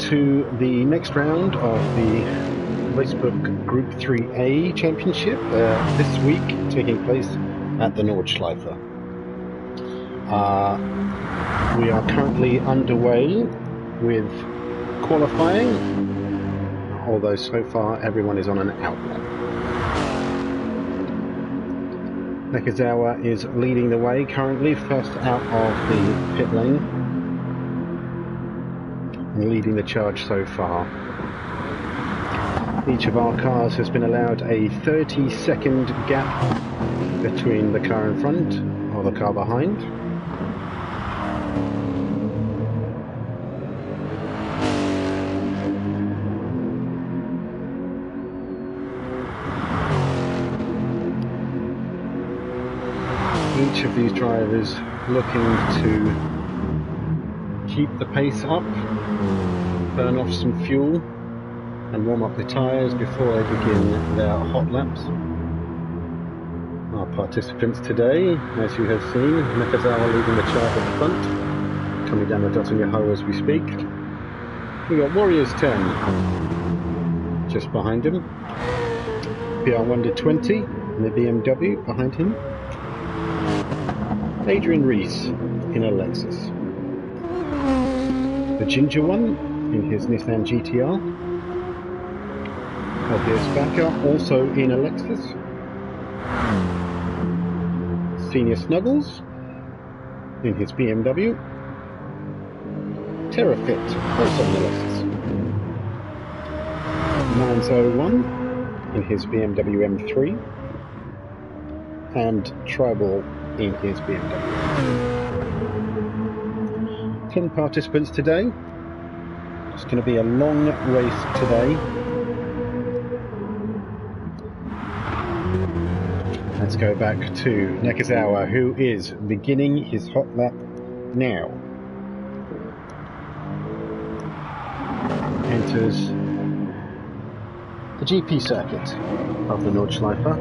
to the next round of the Racebook Gr3a Championship, this week taking place at the Nordschleife. We are currently underway with qualifying, although so far everyone is on an outlap. Gr3a is leading the way currently, first out of the pit lane, and leading the charge so far. Each of our cars has been allowed a 30-second gap between the car in front or the car behind. Each of these drivers looking to keep the pace up, burn off some fuel and warm up the tyres before they begin their hot laps. Our participants today, as you have seen, Gr3a leading the charge at the front, coming down the Nottingham Hoe as we speak. We've got Warriors 10 just behind him, PR120 in the BMW behind him, Adrian Rees in a Lexus, the Ginger one in his Nissan GT-R, Obvious Backer also in a Lexus, Senior Snuggles in his BMW, Terrafit also in a Lexus, Manzo1 in his BMW M3, and Tribal in his BMW. 10 participants today. It's going to be a long race today. Let's go back to Gr3a, who is beginning his hot lap now. Enters the GP circuit of the Nordschleife.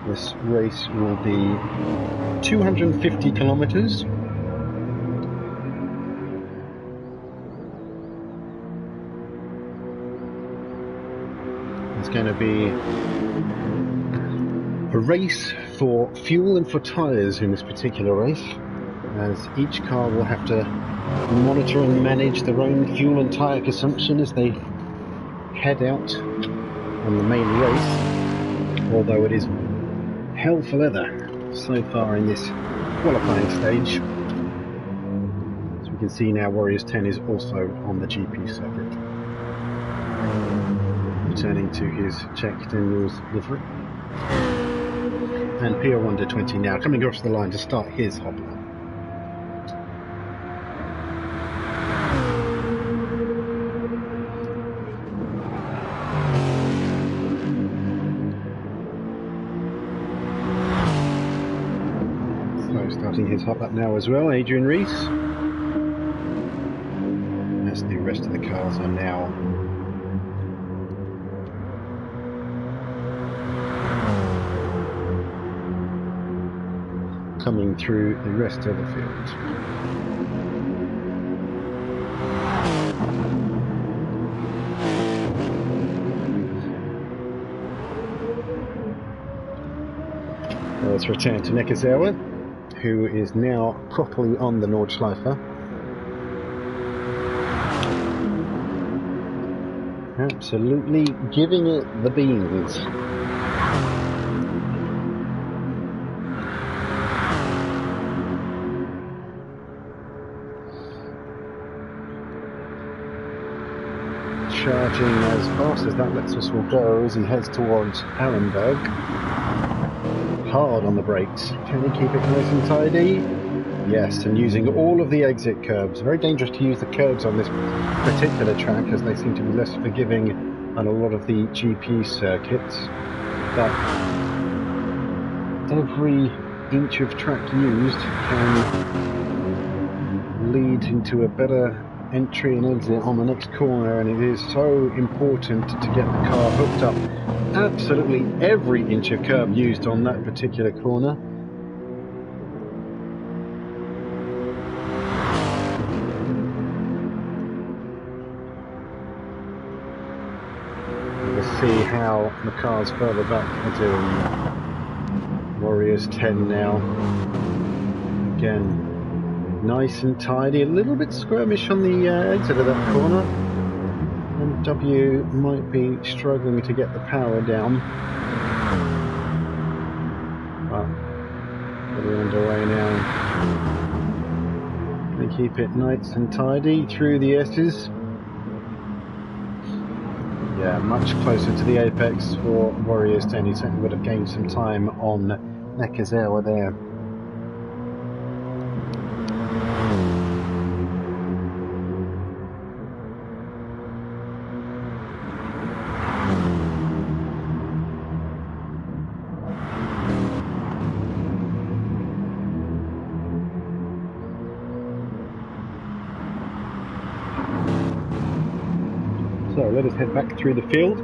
This race will be 250 kilometers. It's going to be a race for fuel and for tyres in this particular race, as each car will have to monitor and manage their own fuel and tyre consumption as they head out on the main race, although it is hell for leather so far in this qualifying stage. As we can see now, Warriors 10 is also on the GP circuit, returning to his checked Daniels livery. And PR120 now coming across the line to start his hot lap. Starting his hot lap now as well, Adrian Rees, as the rest of the cars are now coming through the rest of the field. Let's return to Gr3a, who is now properly on the Nordschleife. Absolutely giving it the beans. Charging as fast as that Lexus will go as he heads towards Allenberg. Hard on the brakes. Can he keep it nice and tidy? Yes, and using all of the exit curbs. Very dangerous to use the curbs on this particular track, as they seem to be less forgiving on a lot of the GP circuits. But every inch of track used can lead into a better entry and exit on the next corner, and it is so important to get the car hooked up absolutely every inch of curb used on that particular corner. We'll see how the cars further back are doing. Warriors 10 now. Again, nice and tidy, a little bit skirmish on the exit of that corner. And W might be struggling to get the power down. But we're underway now. They keep it nice and tidy through the S's. Yeah, much closer to the apex for Warriors 10. He certainly would have gained some time on Gr3a there. So let us head back through the field.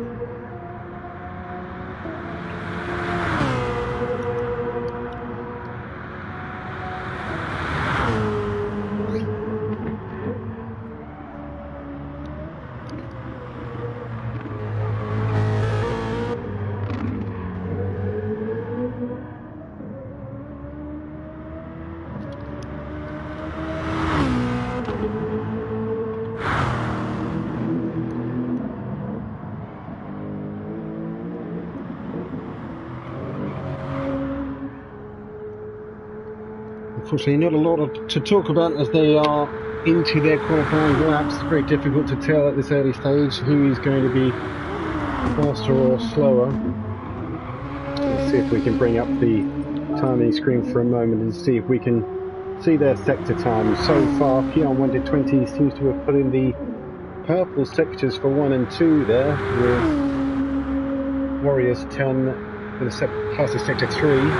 Unfortunately, not a lot to talk about as they are into their qualifying laps. It's very difficult to tell at this early stage who is going to be faster or slower. Let's see if we can bring up the timing screen for a moment and see if we can see their sector time. So far, PR120 seems to have put in the purple sectors for 1 and 2 there, with Warriors 10 with the fastest sector 3.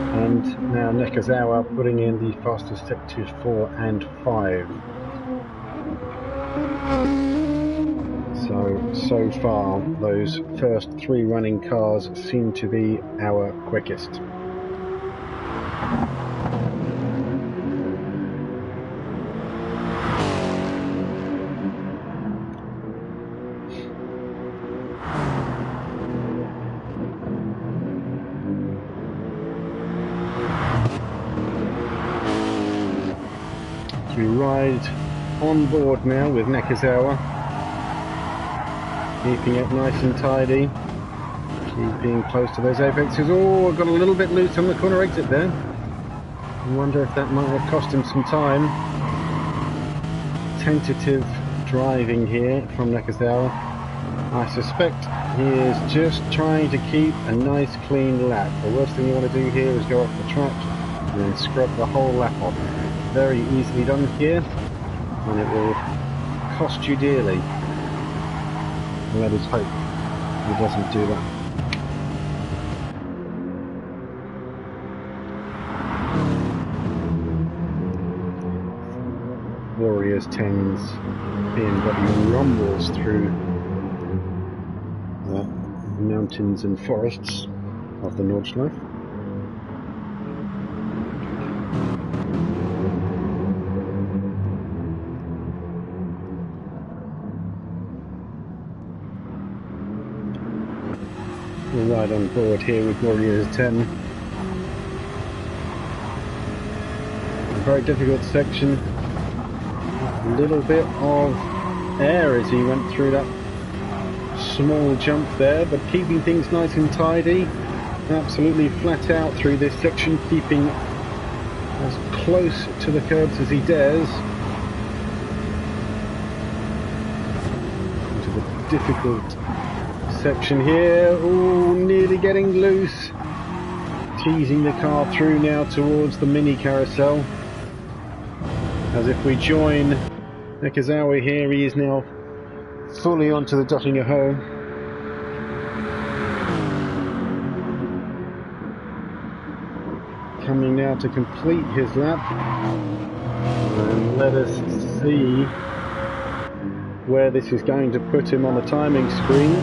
And now Gr3a putting in the fastest sectors 4 and 5. So far, those first 3 running cars seem to be our quickest. We ride on board now with Gr3a, keeping it nice and tidy, keeping close to those apexes. Oh, got a little bit loose on the corner exit there. I wonder if that might have cost him some time. Tentative driving here from Gr3a. I suspect he is just trying to keep a nice clean lap. The worst thing you want to do here is go off the track and then scrub the whole lap off. Very easily done here, and it will cost you dearly. Let us hope he doesn't do that. Warriors 10's BMW rumbles through the mountains and forests of the Nordschleife. We'll ride on board here with Warriors 10. A very difficult section. A little bit of air as he went through that small jump there, but keeping things nice and tidy. Absolutely flat out through this section, keeping as close to the curbs as he dares. Into the difficult section here. Oh, nearly getting loose. Teasing the car through now towards the mini carousel. As if we join Gr3a here, he is now fully onto the Dottinger Hoe. Coming now to complete his lap. And let us see where this is going to put him on the timing screen.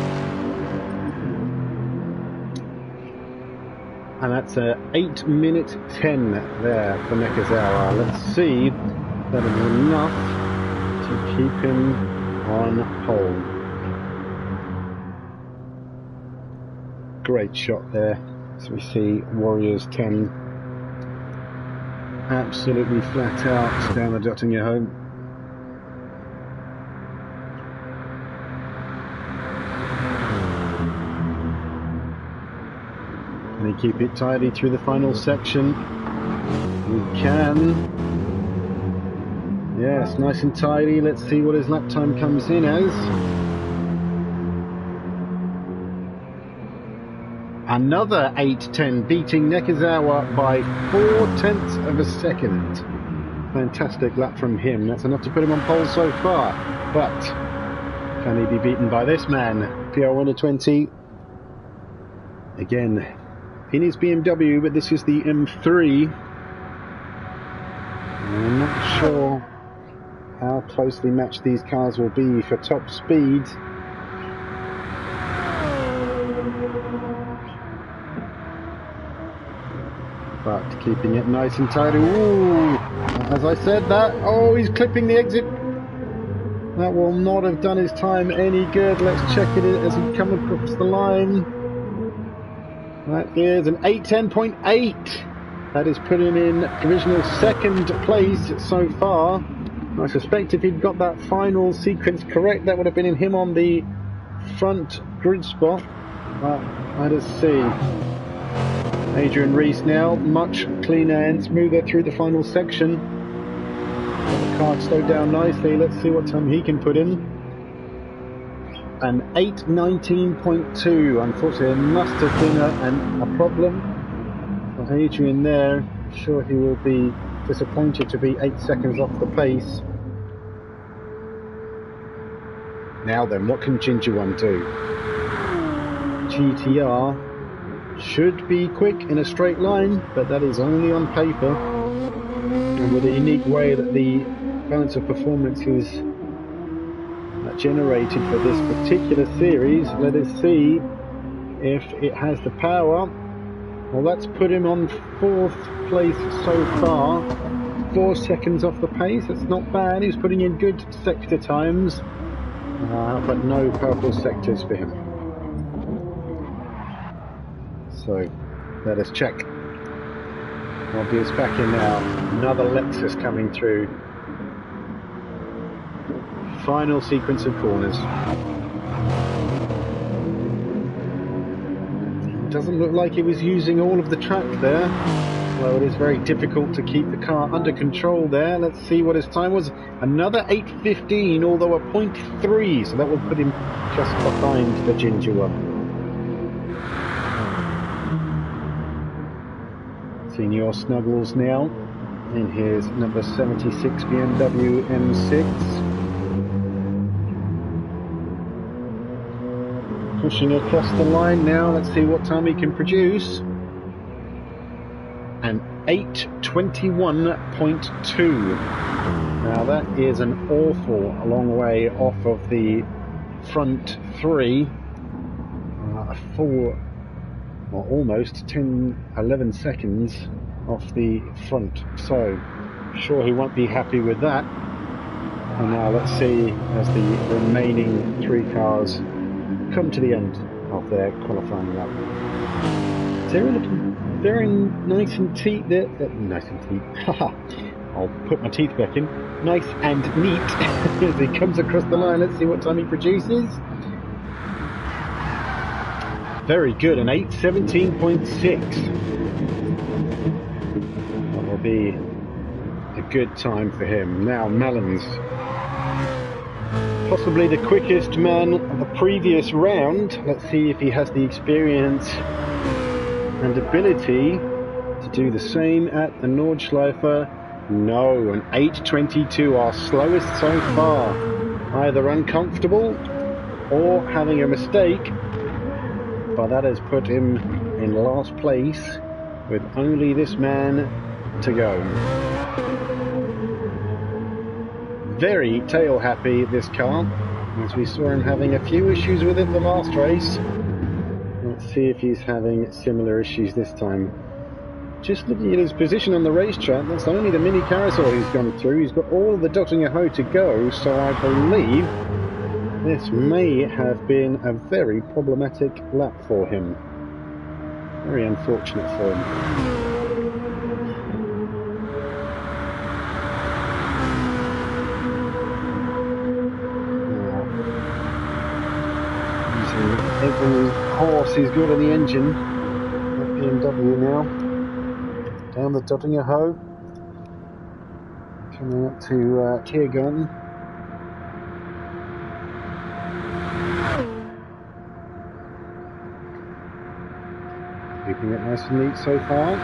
And that's a 8-minute 10 there for Nurburgring. Let's see if that is enough to keep him on pole. Great shot there. So we see Warriors 10 absolutely flat out down the Nottingham home. Can he keep it tidy through the final section? We can. Yes, nice and tidy. Let's see what his lap time comes in as. Another 8:10, beating Nurburgring by 0.4 of a second. Fantastic lap from him. That's enough to put him on pole so far. But can he be beaten by this man? PR Winner 20. Again, in his BMW, but this is the M3. I'm not sure how closely matched these cars will be for top speed. But keeping it nice and tidy. Ooh, as I said that, oh, he's clipping the exit. That will not have done his time any good. Let's check it as he comes across the line. That is an 8:10.8. That is putting him in provisional second place so far. I suspect if he'd got that final sequence correct, that would have been him on the front grid spot. But let us see. Adrian Reese now, much cleaner and smoother through the final section. The car slowed down nicely. Let's see what time he can put in. An 8:19.2. Unfortunately, it must have been a problem. But Adrian there, I'm sure he will be disappointed to be 8 seconds off the pace. Now then, what can Ginger One do? GTR should be quick in a straight line, but that is only on paper. And with the unique way that the balance of performance is generated for this particular series, let us see if it has the power. Well, that's put him on 4th place so far, 4 seconds off the pace. That's not bad. He's putting in good sector times, but no purple sectors for him. So let us check. Obvious back in now. Another Lexus coming through. Final sequence of corners. Doesn't look like he was using all of the track there, so it is very difficult to keep the car under control there. Let's see what his time was. Another 8:15, although a 0.3, so that will put him just behind the Ginger One. Senior Snuggles now in his number 76 BMW M6. Pushing across the line now. Let's see what time he can produce. An 8:21.2. Now that is an awful long way off of the front three. A full, or almost 11 seconds off the front. So I'm sure he won't be happy with that. And now let's see as the remaining 3 cars come to the end of their qualifying lap. They're looking very nice and neat there. Nice and neat. Haha. I'll put my teeth back in. Nice and neat as he comes across the line. Let's see what time he produces. Very good, an 8:17.6. That will be a good time for him. Now Mellons. Possibly the quickest man of the previous round. Let's see if he has the experience and ability to do the same at the Nordschleife. No, an 8:22, our slowest so far. Either uncomfortable or having a mistake, but that has put him in last place with only this man to go. Very tail happy, this car, as we saw him having a few issues with it the last race. Let's see if he's having similar issues this time. Just looking at his position on the racetrack, that's only the mini carousel he's gone through. He's got all of the Gr3a to go, so I believe this may have been a very problematic lap for him. Very unfortunate for him. Every horse he's got in the engine at BMW now. Down the Gr3a, coming up to Tiergarten. Keeping it nice and neat so far.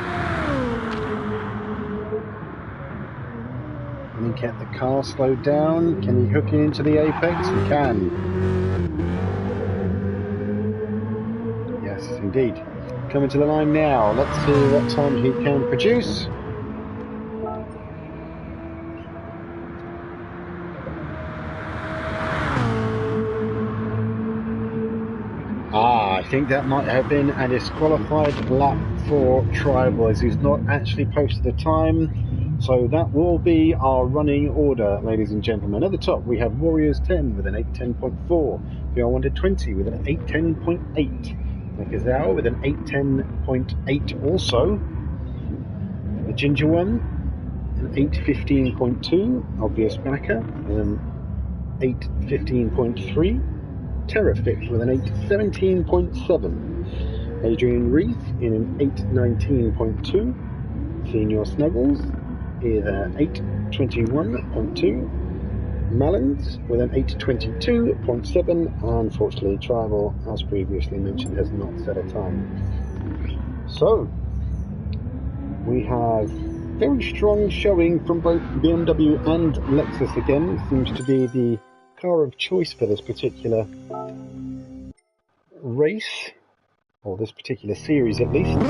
Can he get the car slowed down? Can he hook it into the apex? He can. Indeed. Coming to the line now. Let's see what time he can produce. I think that might have been a disqualified lap for Tribal, as he's not actually posted the time. So that will be our running order, ladies and gentlemen. At the top we have Warriors 10 with an 8:10.4, VR 20 with an 8:10.8. Gr3a with an 8:10.8 also. The Ginger one, an 8:15.2. Obvious Backer with an 8:15.3. Terrafix with an 8:17.7. Adrian Reith in an 8:19.2. Senior Snuggles is an 8:21.2. Malins with an 8:22.7. Unfortunately, Tribal, as previously mentioned, has not set a time. So, we have very strong showing from both BMW and Lexus again. It seems to be the car of choice for this particular race, or this particular series at least. I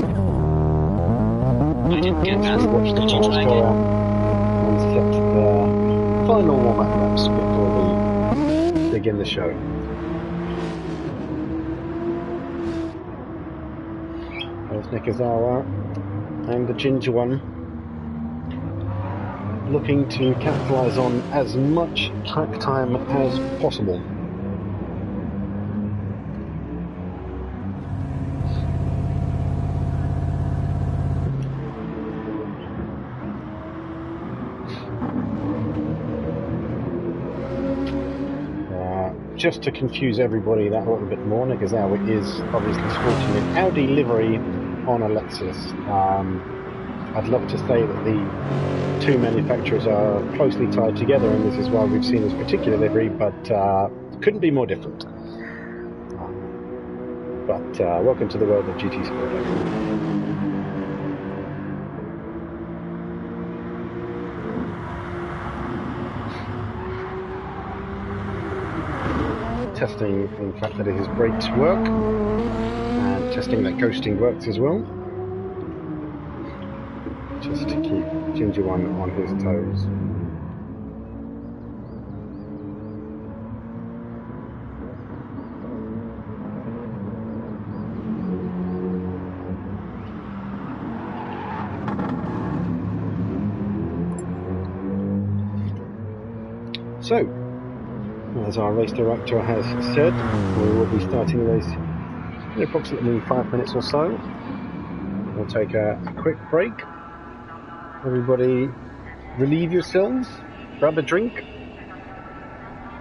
didn't get past Watch the cars go out and set their final warm-up laps before we begin the show. There's Nikazawa and the Ginger one, looking to capitalise on as much track time as possible. Just to confuse everybody that little bit more, Nikazawa is obviously sporting an Audi livery on a Lexus. I'd love to say that the two manufacturers are closely tied together, and this is why we've seen this particular livery, but couldn't be more different. But welcome to the world of GT Sport. Testing the fact that his brakes work, and testing that ghosting works as well, just to keep Ginger one on his toes. So, as our race director has said, we will be starting the race in approximately 5 minutes or so. We'll take a quick break. Everybody relieve yourselves, grab a drink,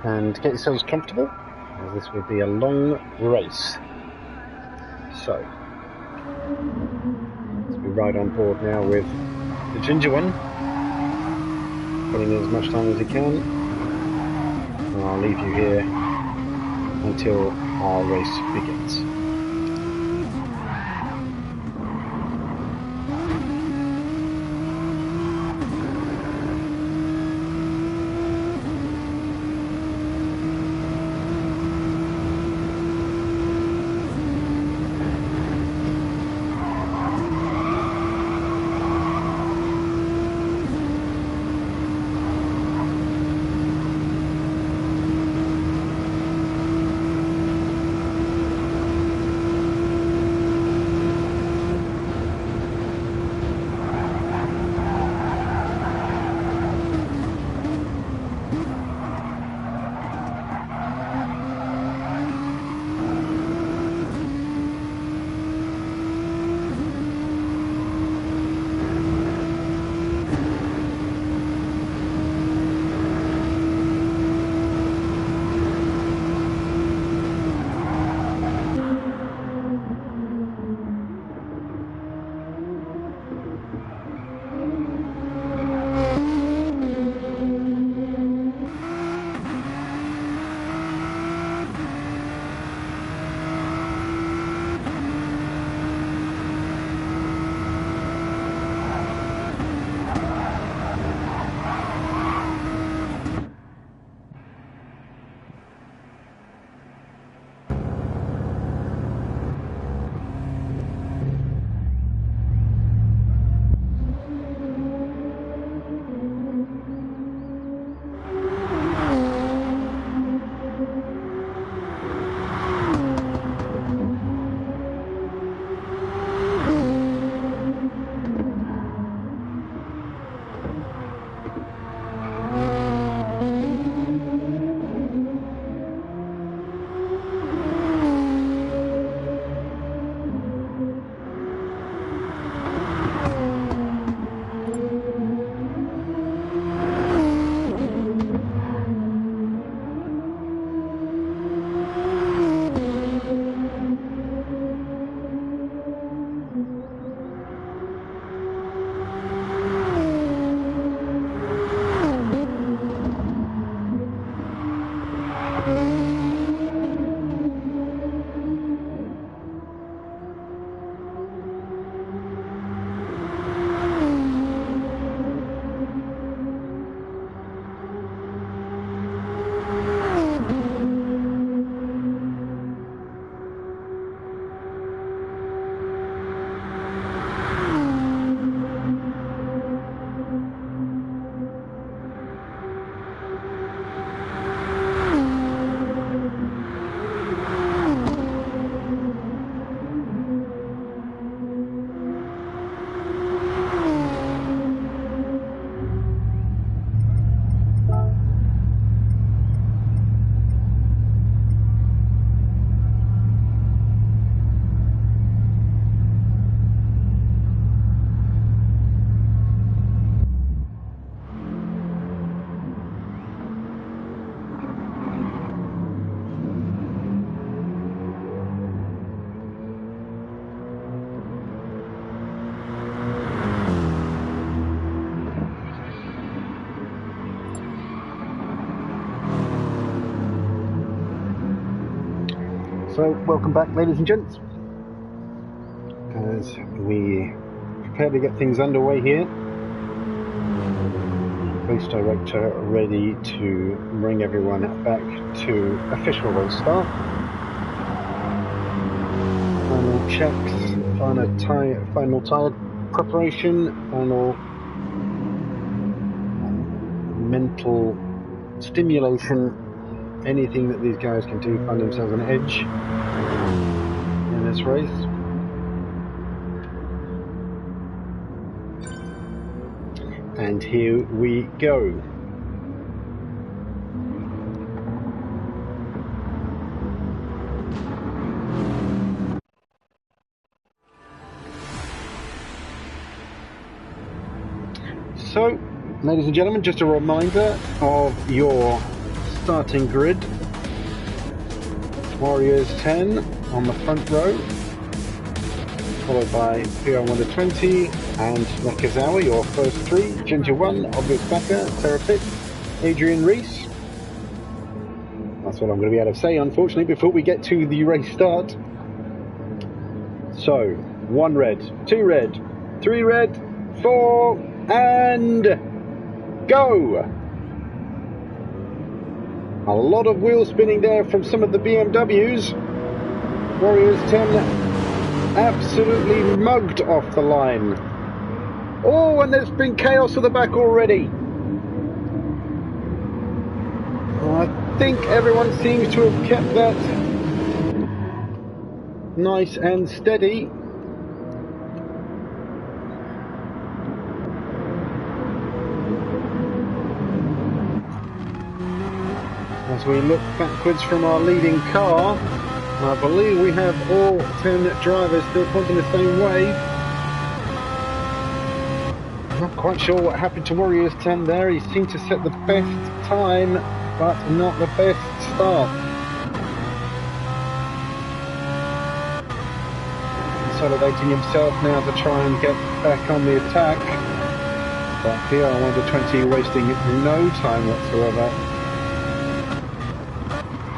and get yourselves comfortable, as this will be a long race. So, let's be right on board now with the Ginger one, putting in as much time as he can. And I'll leave you here until our race begins. So, welcome back, ladies and gents, as we prepare to get things underway here. Race director ready to bring everyone back to official race start. Final checks, final tyre preparation, final mental stimulation. Anything that these guys can do, find themselves an edge in this race. And here we go. So, ladies and gentlemen, just a reminder of your starting grid. Warriors 10 on the front row, followed by PR120 and Gr3a, your first three. Ginger 1, Obvious Backer, Terrapit, Adrian Reese. That's what I'm going to be able to say, unfortunately, before we get to the race start. So, 1 red, 2 red, 3 red, 4, and go! A lot of wheel spinning there from some of the BMWs. Warriors 10 absolutely mugged off the line. Oh, and there's been chaos at the back already. I think everyone seems to have kept that nice and steady. As we look backwards from our leading car, I believe we have all 10 drivers still pointing the same way. Not quite sure what happened to Warriors 10 there. He seemed to set the best time, but not the best start. Consolidating himself now to try and get back on the attack. But PR120 wasting no time whatsoever.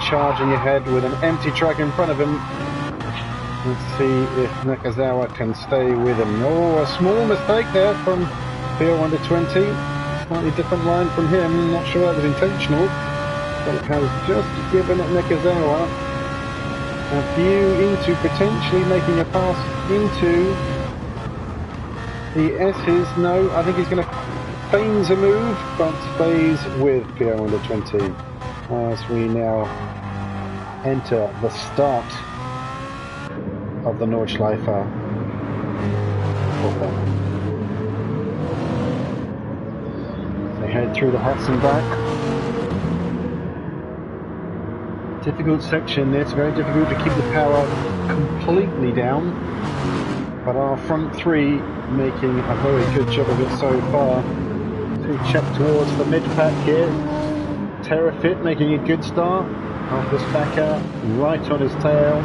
Charging ahead with an empty track in front of him. Let's see if Gr3a can stay with him. Oh, a small mistake there from PR120. Slightly different line from him. Not sure that was intentional, but it has just given Gr3a a view into potentially making a pass into the S's. No, I think he's going to feigns a move, but stays with PR120 as we now enter the start of the Nordschleife. They head through the huts and back. Difficult section this, very difficult to keep the power completely down, but our front three making a very good job of it so far. We check towards the mid-pack here. Terrapit making a good start. Obvious Backer right on his tail.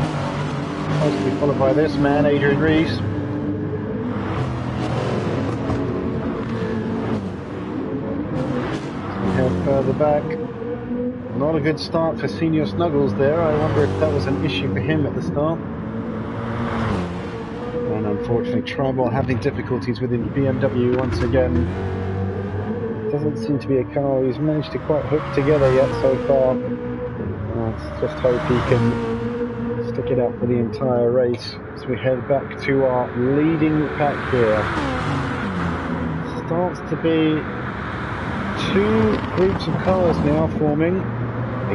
Supposed to be followed by this man, Adrian Reese. We head further back. Not a good start for Senior Snuggles there. I wonder if that was an issue for him at the start. And unfortunately, Tribal having difficulties with the BMW once again. Doesn't seem to be a car he's managed to quite hook together yet so far. Let's just hope he can stick it out for the entire race as we head back to our leading pack here. Starts to be 2 groups of cars now forming.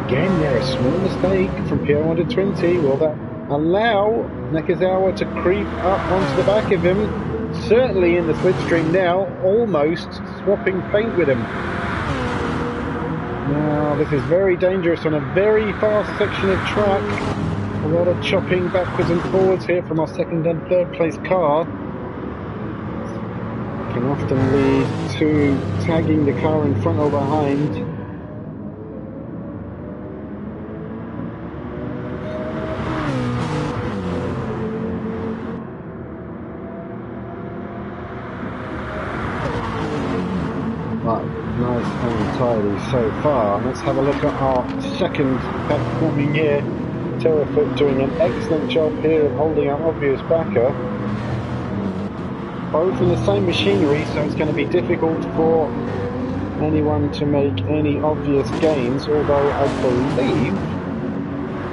Again, there a small mistake from PR120. Will that allow Gr3a to creep up onto the back of him? Certainly in the slipstream now, almost swapping paint with him. Now, this is very dangerous on a very fast section of track. A lot of chopping backwards and forwards here from our second and third place car. Can often lead to tagging the car in front or behind. Nice and tidy so far. Let's have a look at our second pack forming here. Terrafit doing an excellent job here of holding out obvious backer. Both in the same machinery, so it's going to be difficult for anyone to make any obvious gains, although I believe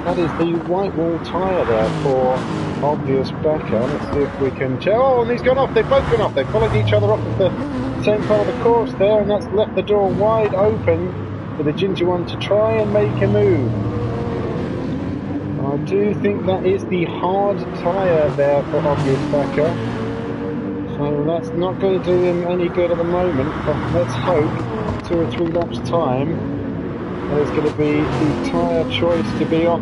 that is the white wall tyre there for obvious backer. Let's see if we can... Oh, and he's gone off. They've both gone off. They followed each other off of the same part of the course there, and that's left the door wide open for the ginger one to try and make a move. I do think that is the hard tyre there for obvious backer. So that's not going to do him any good at the moment, but let's hope 2 or 3 laps time there's going to be the tyre choice to be on.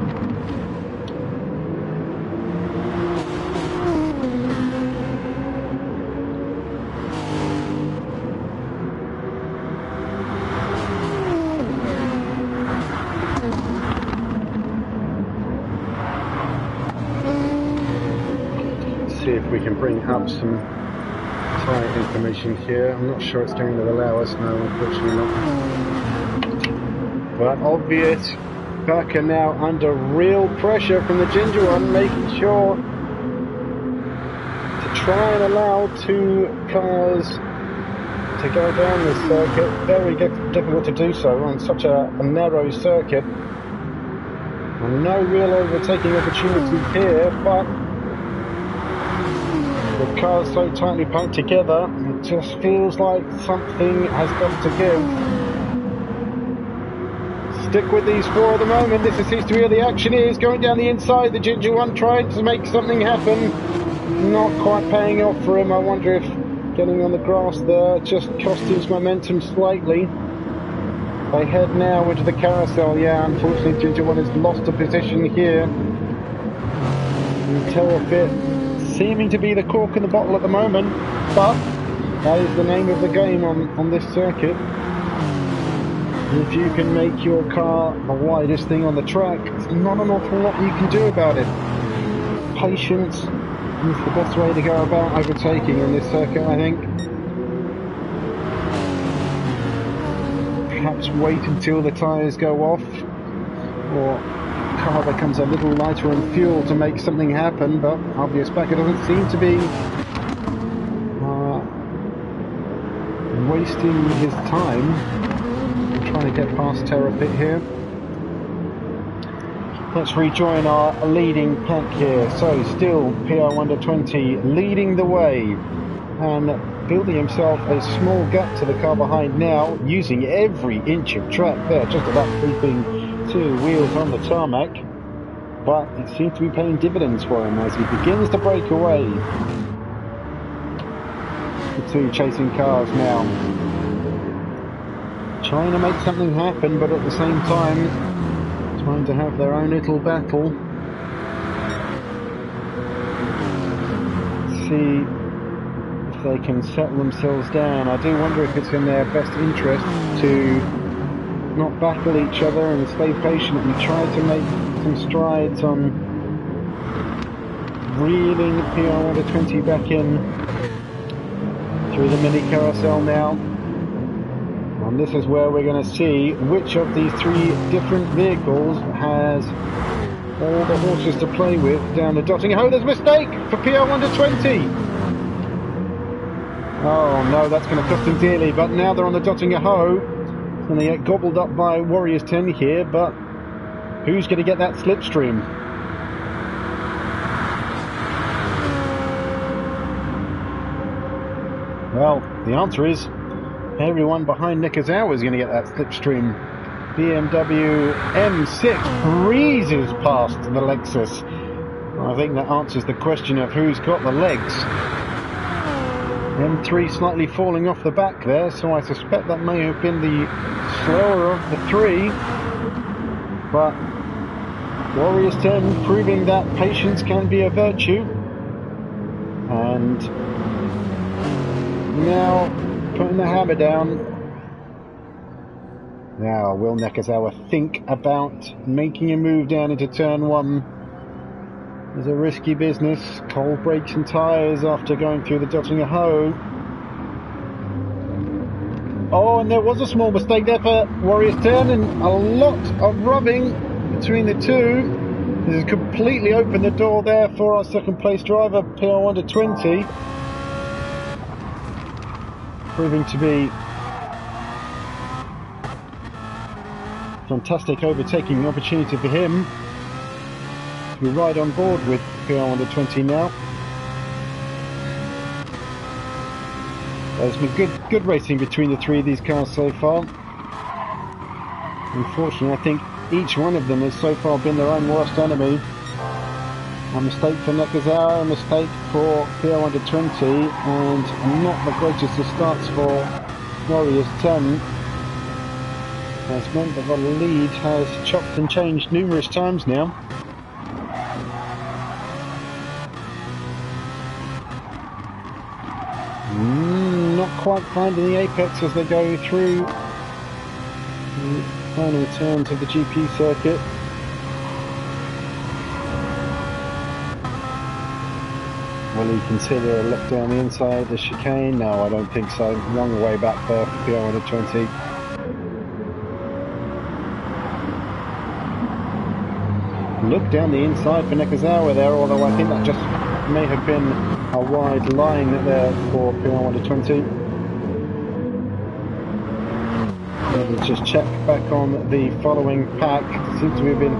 See if we can bring up some tyre information here. I'm not sure it's going to allow us, no, unfortunately not. But obvious backer now under real pressure from the ginger one, making sure to try and allow 2 cars to go down this circuit. Very difficult to do so on such a narrow circuit. And no real overtaking opportunity here, but the car's so tightly packed together, it just feels like something has got to give. Stick with these 4 at the moment. This seems to be where the action is. Going down the inside, the ginger one trying to make something happen. Not quite paying off for him. I wonder if getting on the grass there just cost his momentum slightly. They head now into the carousel. Yeah, unfortunately ginger one has lost a position here. And Terrafit seeming to be the cork in the bottle at the moment, but that is the name of the game on this circuit. If you can make your car the widest thing on the track, there's not an awful lot you can do about it. Patience is the best way to go about overtaking on this circuit, I think. Perhaps wait until the tyres go off, or car becomes a little lighter on fuel to make something happen, but obvious backer doesn't seem to be wasting his time trying to get past Terrafit here. Let's rejoin our leading pack here. So still PR Under 20 leading the way and building himself a small gap to the car behind now, using every inch of track there, just about keeping 2 wheels on the tarmac, but it seems to be paying dividends for him as he begins to break away. The 2 chasing cars now, trying to make something happen, but at the same time trying to have their own little battle. See if they can settle themselves down. I do wonder if it's in their best interest to not battle each other and stay patient and try to make some strides on reeling PR Under 20 back in through the mini carousel now. And this is where we're going to see which of these 3 different vehicles has all the horses to play with down the dotting. Oh, there's a mistake for PR Under 20. Oh no, that's going to cost them dearly, but now they're on the dotting a hoe. And they get gobbled up by Warriors 10 here, but who's going to get that slipstream? Well, the answer is everyone behind Gr3a is going to get that slipstream. BMW M6 breezes past the Lexus. I think that answers the question of who's got the legs. M3 slightly falling off the back there, so I suspect that may have been the slower of the 3. But Warriors 10 proving that patience can be a virtue. And now putting the hammer down. Now will Gr3a think about making a move down into turn 1? It's a risky business. Cold brakes and tyres after going through the dotting a hoe. Oh, and there was a small mistake there for Warriors 10, and a lot of rubbing between the 2. This has completely opened the door there for our second place driver, PR under 20. Proving to be fantastic overtaking opportunity for him to be right on board with PR under 20 now. There's been good racing between the three of these cars so far. Unfortunately, I think each one of them has so far been their own worst enemy. A mistake for Gr3a, a mistake for PR under 20, and not the greatest of starts for Warriors 10. Has meant that the lead has chopped and changed numerous times now. Not quite finding the apex as they go through the final turns of the GP circuit. Will he consider a look down the inside the chicane? No, I don't think so. Long way back there for PR under 20. Look down the inside for Gr3a there, although I think that just may have been a wide line there for PR under 20. Let's just check back on the following pack. There seems to have been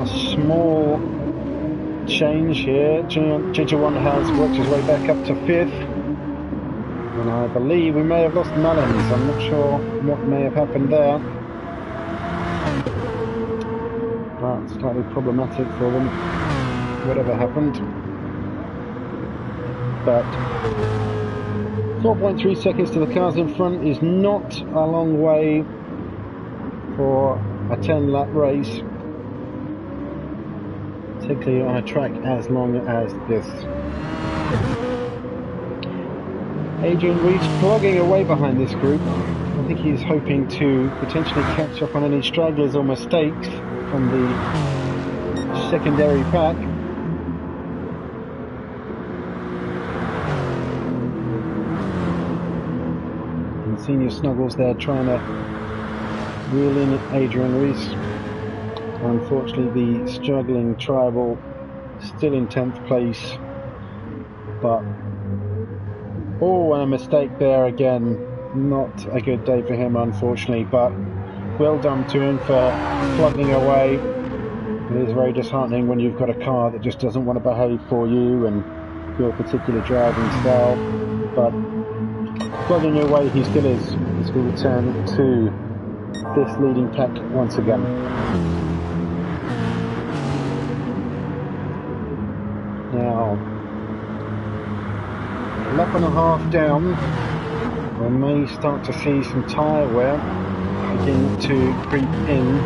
a small change here. Ginger One has worked his way back up to 5th, and I believe we may have lost Mullins. I'm not sure what may have happened there. But slightly problematic for them, whatever happened. But 4.3 seconds to the cars in front is not a long way for a 10-lap race, particularly on a track as long as this. Adrian Reed's plugging away behind this group. I think he's hoping to potentially catch up on any stragglers or mistakes from the secondary pack. And Senior Snuggles there trying to reel in Adrian Rees. Unfortunately, the struggling Tribal still in 10th place, but and a mistake there again. Not a good day for him, unfortunately, but well done to him for plugging away. It is very disheartening when you've got a car that just doesn't want to behave for you and your particular driving style, but plugging away he still is as we return to this leading pack once again. Now, lap and a half down, we may start to see some tyre wear begin to creep in.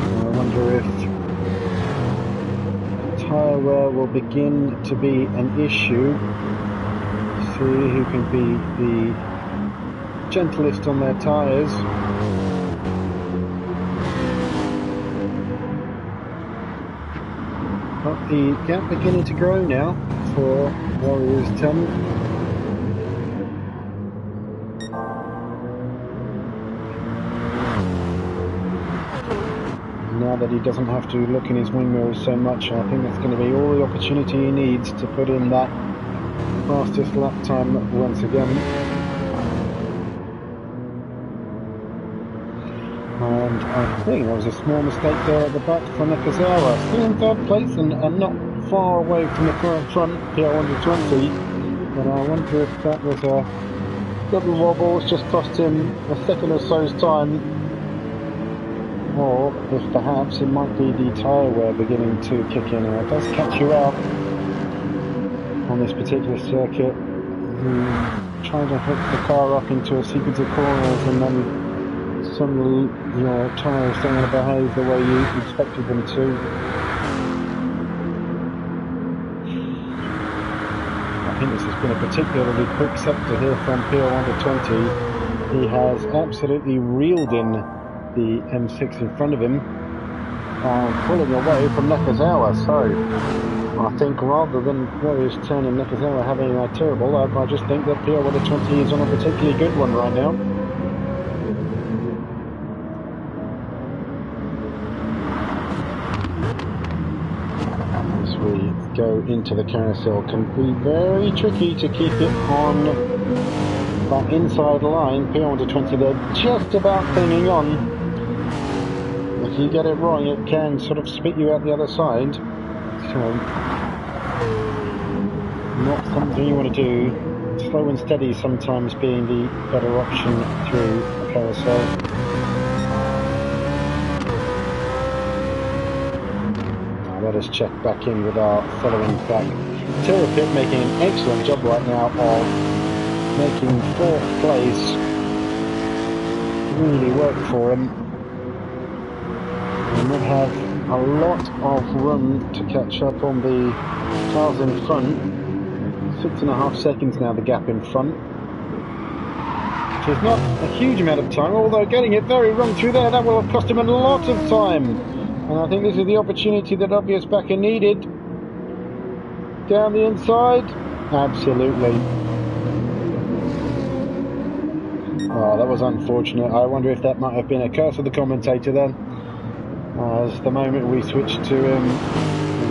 I wonder if tyre wear will begin to be an issue. See who can be the gentlest on their tyres. But the gap beginning to grow now for Warriors 10. Now that he doesn't have to look in his wing mirrors so much, I think that's going to be all the opportunity he needs to put in that fastest lap time once again. And I think there was a small mistake there at the back for Gr3a. Still in 3rd place and not far away from the current front, PR under 20. But I wonder if that was a double wobble, it's just cost him a second or so's time. Or if perhaps it might be the tyre wear beginning to kick in. It does catch you out on this particular circuit. Trying to hook the car up into a sequence of corners and then suddenly your tyres don't want to behave the way you expected them to. I think this has been a particularly quick sector here from PR under 20. He has absolutely reeled in the M6 in front of him and pulling away from Gr3a. So I think rather than Warriors 10 and Gr3a having a terrible lap, I just think that PR under 20 is on a particularly good one right now. we go into the carousel can be very tricky to keep it on that inside line. P120, they're just about clinging on. If you get it wrong, it can sort of spit you out the other side. So, not something you want to do. Slow and steady sometimes being the better option through a carousel. Now let us check back in with our following pack. Gr3a making an excellent job right now of making 4th place really work for him. And we'll have a lot of room to catch up on the cars in front. 6.5 seconds now, the gap in front, which is not a huge amount of time, although getting it very wrong through there, that will have cost him a lot of time. And I think this is the opportunity that obvious backer needed. Down the inside, absolutely. Oh, that was unfortunate. I wonder if that might have been a curse of the commentator then. As the moment we switched to him,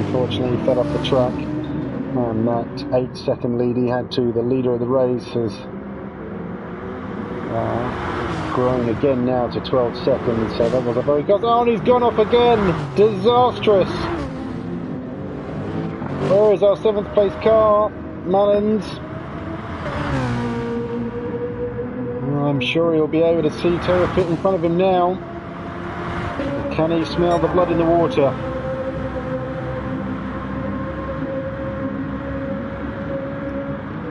unfortunately he fell off the track, and that 8-second lead he had to the leader of the race has grown again now to 12 seconds, so that was a very good... Oh, and he's gone off again! Disastrous! Where is our 7th place car? Mullins. I'm sure he'll be able to see Gr3a in front of him now. Can he smell the blood in the water?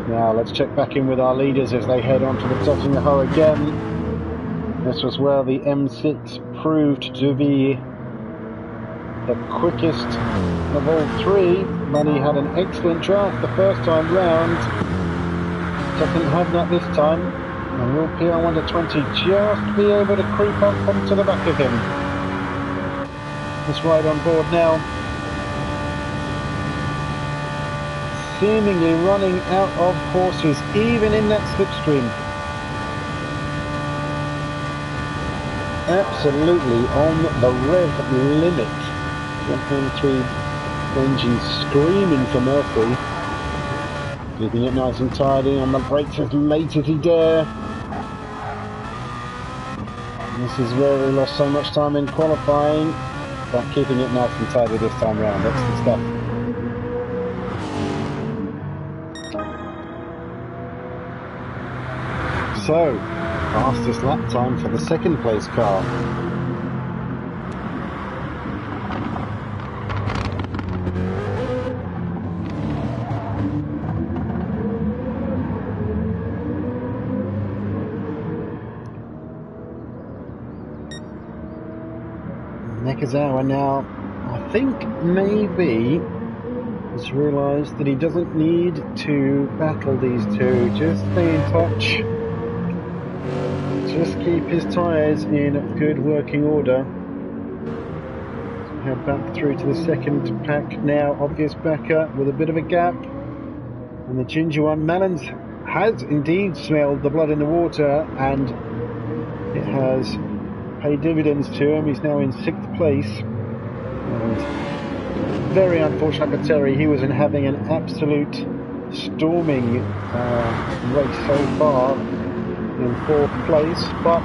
Now let's check back in with our leaders as they head on to the Tottenham Ho again. This was where the M6 proved to be the quickest of all three. Money had an excellent draft the first time round. Doesn't have that this time. And will PR120 just be able to creep up onto the back of him? Let's ride on board now. Seemingly running out of horses, even in that slipstream. Absolutely on the rev limit. 1.3 engine screaming for Mercury. Keeping it nice and tidy on the brakes as late as he dare. This is where we lost so much time in qualifying. But keeping it nice and tidy this time round, that's the stuff. So, fastest lap time for the 2nd place car. Nurburgring now, I think maybe has realised that he doesn't need to battle these two. Just stay in touch. Just keep his tyres in good working order. So head back through to the 2nd pack now. Obvious backer with a bit of a gap. And the ginger one, Mellons, has indeed smelled the blood in the water, and it has paid dividends to him. He's now in 6th place. And very unfortunate for Terry. He was having an absolute storming race so far, in 4th place, but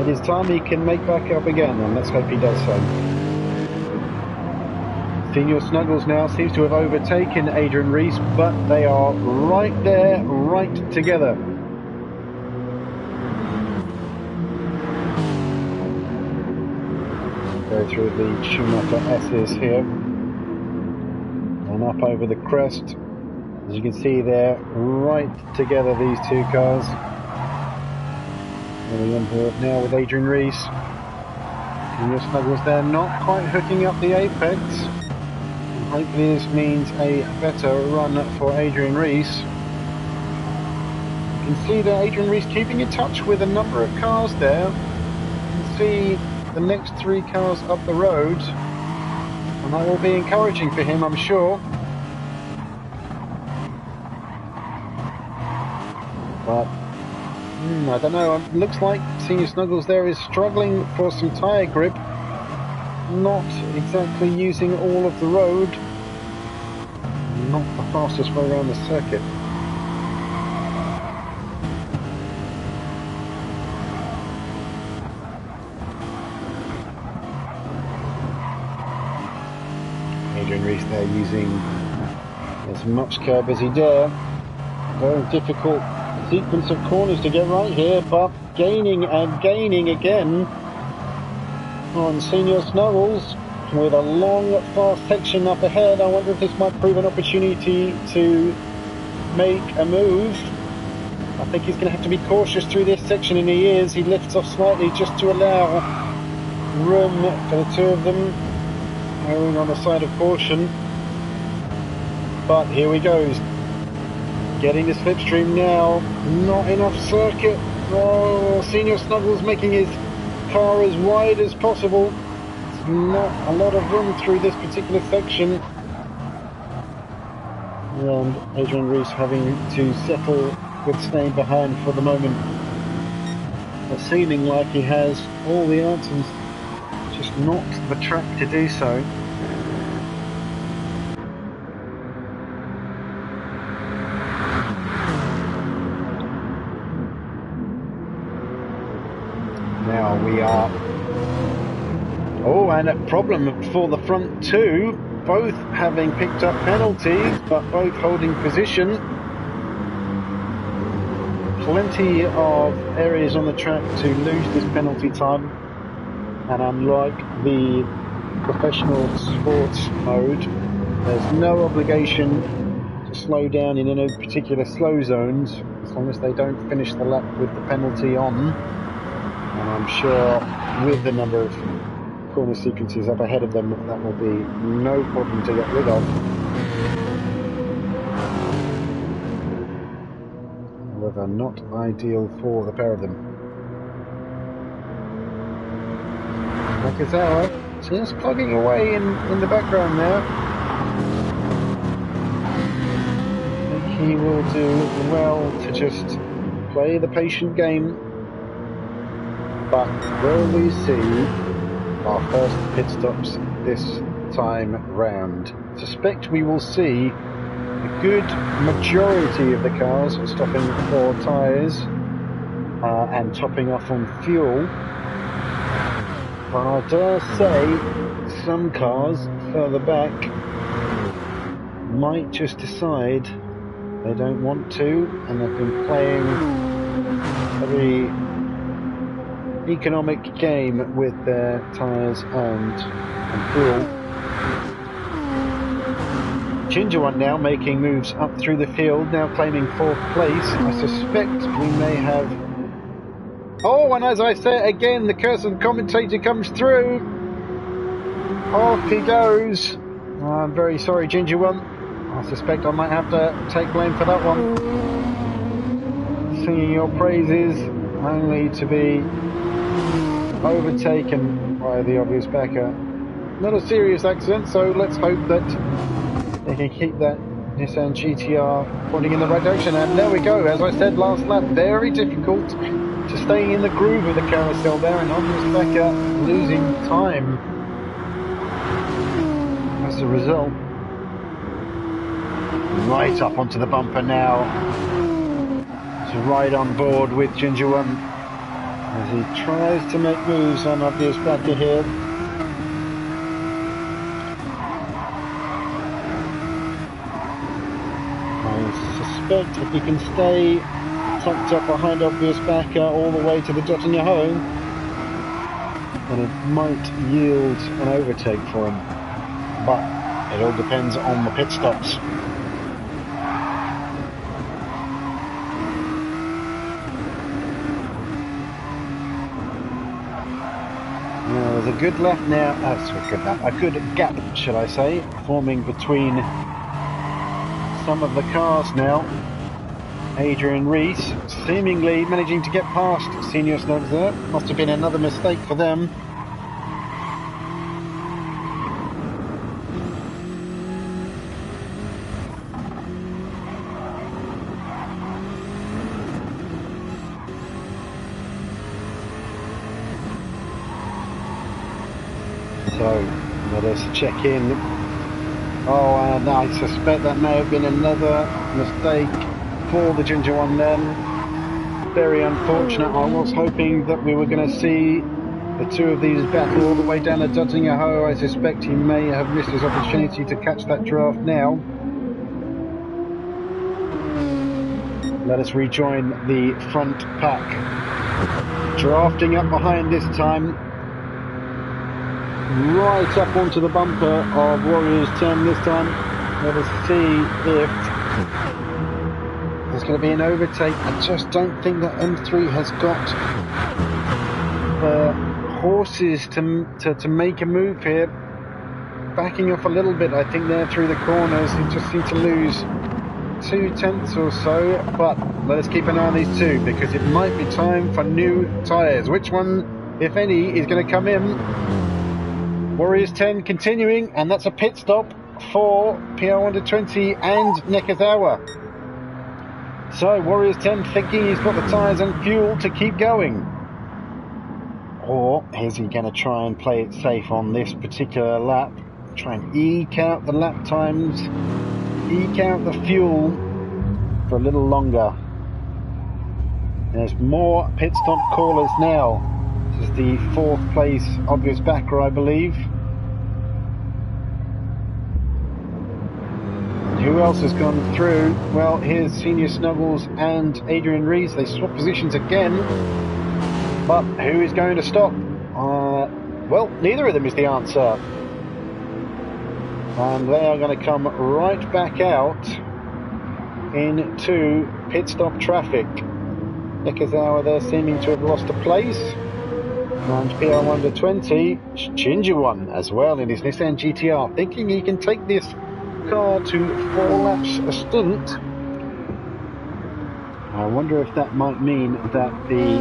it is time he can make back up again, and let's hope he does so. Senior Snuggles now seems to have overtaken Adrian Reese, but they are right there, right together. Go through the Schumacher S's here and up over the crest. As you can see, they're right together, these two cars. Going on board now with Adrian Reese. And your Snuggles there, not quite hooking up the apex. And hopefully this means a better run for Adrian Reese. You can see that Adrian Reese keeping in touch with a number of cars there. You can see the next 3 cars up the road, and that will be encouraging for him, I'm sure. But I don't know, it looks like Senior Snuggles there is struggling for some tyre grip. not exactly using all of the road. Not the fastest way around the circuit. Adrian Rees there using as much curb as he dare. Very difficult sequence of corners to get right here, but gaining and gaining again on Senior Snuggles with a long, fast section up ahead. I wonder if this might prove an opportunity to make a move. I think he's going to have to be cautious through this section, and he is. He lifts off slightly just to allow room for the two of them, erring on the side of caution. But here he goes, getting the slipstream now. Not enough circuit. Oh, Senior Snuggles making his car as wide as possible. There's not a lot of room through this particular section, and Adrian Rees having to settle with staying behind for the moment, but seeming like he has all the answers, just not the track to do so. Now we are... Oh, and a problem for the front two, both having picked up penalties, but both holding position. Plenty of areas on the track to lose this penalty time, and unlike the professional sports mode, there's no obligation to slow down in any particular slow zones as long as they don't finish the lap with the penalty on. And I'm sure with the number of corner sequences up ahead of them, that will be no problem to get rid of. However, not ideal for the pair of them. Gr3a just plugging away in the background there. I think he will do well to just play the patient game. But will we see our first pit stops this time round? I suspect we will see a good majority of the cars stopping for tyres and topping off on fuel. But I dare say some cars further back might just decide they don't want to, and they've been playing a very economic game with their tyres and fuel. Gr3a now making moves up through the field, now claiming 4th place. I suspect we may have... Oh, and as I say again, the curse of the commentator comes through. Off he goes. I'm very sorry, Gr3a. I suspect I might have to take blame for that one. Singing your praises, only to be overtaken by the obvious backer. Not a serious accident, so let's hope that they can keep that Nissan GT-R pointing in the right direction. And there we go, as I said last lap, very difficult to stay in the groove of the carousel there, and obvious backer losing time as a result. Right up onto the bumper now, to ride on board with Gr3a as he tries to make moves on obvious backer here. I suspect if he can stay tucked up behind obvious backer all the way to the dot in your home, then it might yield an overtake for him. But it all depends on the pit stops. There's a good lap now, a good gap, should I say, forming between some of the cars now. Adrian Rees seemingly managing to get past Senior Snuggles there. Must have been another mistake for them. So So let us check in. Oh, and I suspect that may have been another mistake for the ginger one then. Very unfortunate. I was hoping that we were going to see the two of these battle all the way down to Gr3a. I suspect he may have missed his opportunity to catch that draft now. Let us rejoin the front pack. Drafting up behind this time. Right up onto the bumper of Warriors 10 this time. Let us see if there's going to be an overtake. I just don't think that M3 has got the horses to make a move here. Backing off a little bit, I think, there through the corners. He just seemed to lose 2/10 or so, but let us keep an eye on these two because it might be time for new tyres. Which one, if any, is going to come in? Warriors 10 continuing, and that's a pit stop for PR120 and Nurburgring. So Warriors 10 thinking he's got the tyres and fuel to keep going. Or is he going to try and play it safe on this particular lap? Try and eke out the lap times, eke out the fuel for a little longer. There's more pit stop callers now. This is the 4th place obvious backer, I believe. And who else has gone through? Well, here's Senior Snuggles and Adrian Rees. They swap positions again. But who is going to stop? Well, neither of them is the answer. And they are going to come right back out into pit stop traffic. Nurburgring there seeming to have lost a place. And PR120, Ginger one as well in his Nissan GT-R, thinking he can take this car to 4 laps a stint. I wonder if that might mean that the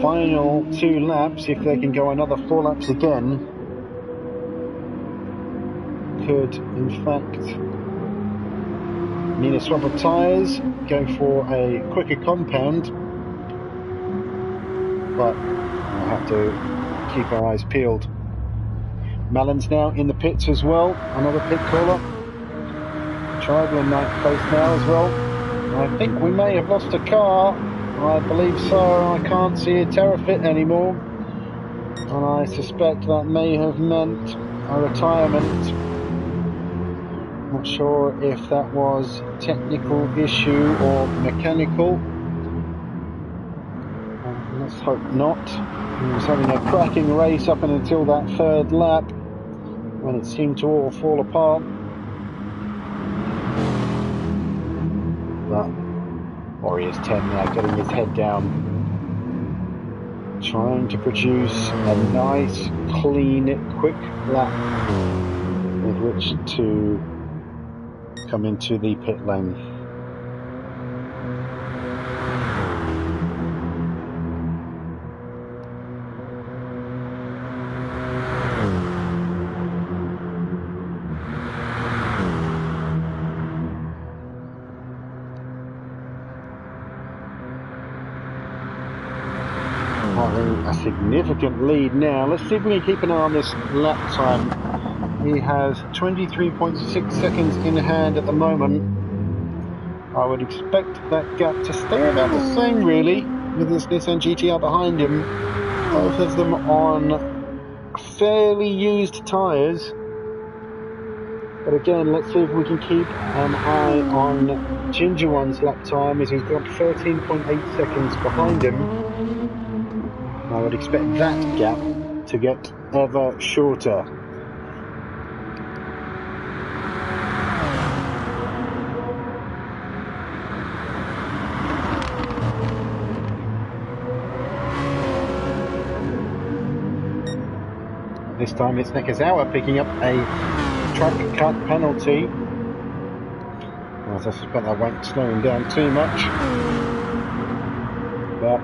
final 2 laps, if they can go another 4 laps again, could in fact mean a swap of tyres, go for a quicker compound, but we'll have to keep our eyes peeled. Mallon's now in the pits as well, another pit caller. Tribal in 9th place now as well. I think we may have lost a car. I believe so. I can't see a Terrafit anymore, and I suspect that may have meant a retirement. Not sure if that was technical issue or mechanical. Let's hope not. He was having a cracking race up until that 3rd lap when it seemed to all fall apart. But Warriors 10 now getting his head down, trying to produce a nice, clean, quick lap with which to come into the pit lane. A significant lead now. Let's see if we can keep an eye on this lap time. He has 23.6 seconds in hand at the moment. I would expect that gap to stay about the same really, with this Nissan GT-R behind him. Both of them on fairly used tyres. But again, let's see if we can keep an eye on Ginger One's lap time, as he's got 13.8 seconds behind him. I would expect that gap to get ever shorter. This time it's Nurburgring picking up a track cut penalty. As I suspect that won't slow him down too much. But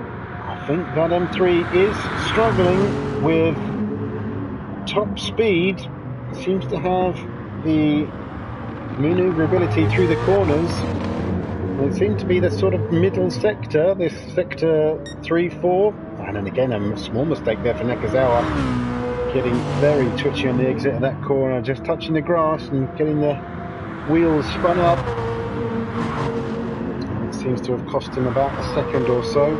I think that M3 is struggling with top speed. Seems to have the manoeuvrability through the corners. It seemed to be the sort of middle sector, this sector 3-4. And then again, a small mistake there for Nurburgring. getting very twitchy on the exit of that corner, just touching the grass and getting the wheels spun up. It seems to have cost him about a second or so,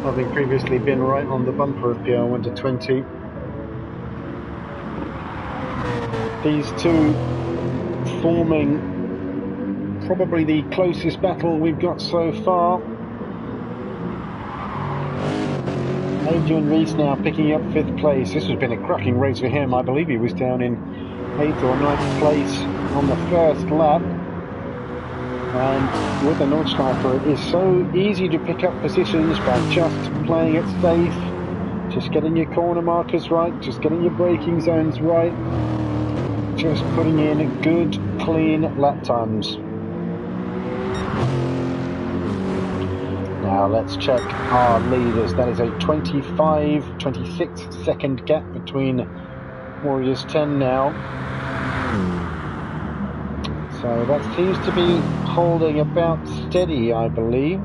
having previously been right on the bumper of PR120. These two forming probably the closest battle we've got so far. Adrian Rees now picking up 5th place. This has been a cracking race for him. I believe he was down in 8th or 9th place on the first lap. And with the Nordschleifer, it is so easy to pick up positions by just playing it safe, just getting your corner markers right, just getting your braking zones right, just putting in good, clean lap times. Now let's check our leaders. That is a 26 second gap between Warriors 10 now. So that seems to be holding about steady, I believe.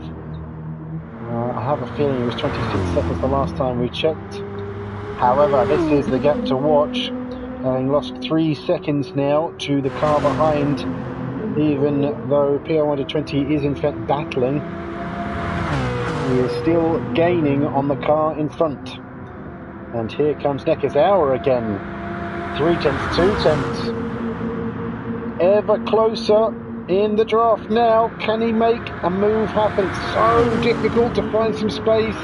I have a feeling it was 26 seconds the last time we checked. However, this is the gap to watch. Having lost 3 seconds now to the car behind, even though PR120 is in fact battling, he is still gaining on the car in front. And here comes Gr3a again. 3 tenths, 2 tenths. Ever closer in the draft now. Can he make a move happen? It's so difficult to find some space.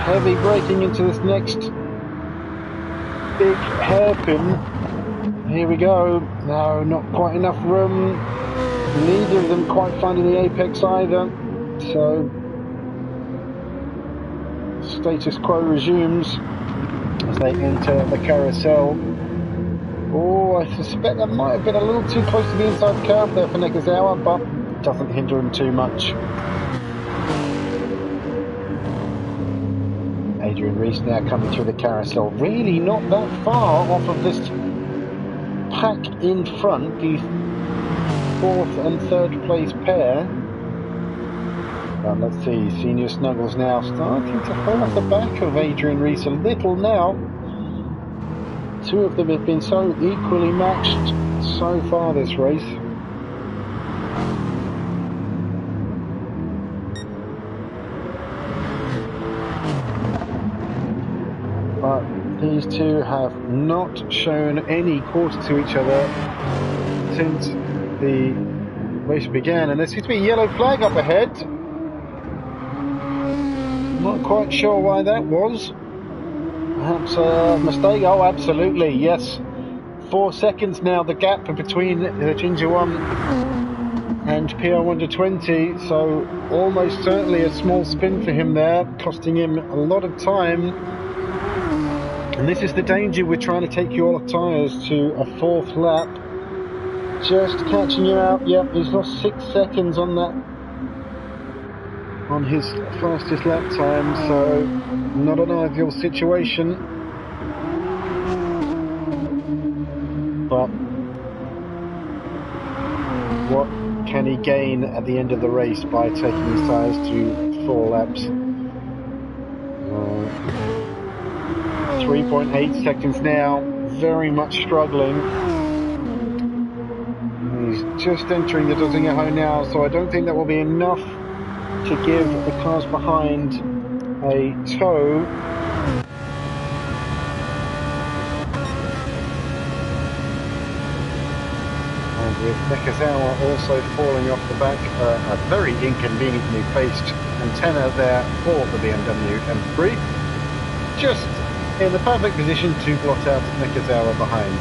Heavy braking into this next big hairpin. Here we go. No, not quite enough room. Neither of them quite finding the apex either. So status quo resumes as they enter the carousel. Oh, I suspect that might have been a little too close to the inside curve there for Gr3a, but it doesn't hinder him too much. Adrian Rees now coming through the carousel, really not that far off of this pack in front, the 4th and 3rd place pair. Let's see, Senior Snuggles now starting to fall off the back of Adrian Rees a little now. Two of them have been so equally matched so far this race. But these two have not shown any quarter to each other since the race began, and there seems to be a yellow flag up ahead. Not quite sure why that was. Perhaps a mistake. Oh, absolutely, yes. 4 seconds now, the gap between the Ginger One and PR120, so almost certainly a small spin for him there, costing him a lot of time. And this is the danger with trying to take your tyres to a 4th lap. Just catching you out. Yep, he's lost 6 seconds on that, on his fastest lap time, so not an ideal situation. But what can he gain at the end of the race by taking his tyres to 4 laps? 3.8 seconds now, very much struggling. He's just entering the Gr3a now, so I don't think that will be enough to give the cars behind a tow. And with Gr3a also falling off the back, a very inconveniently placed antenna there for the BMW M3, just in the perfect position to blot out Gr3a behind.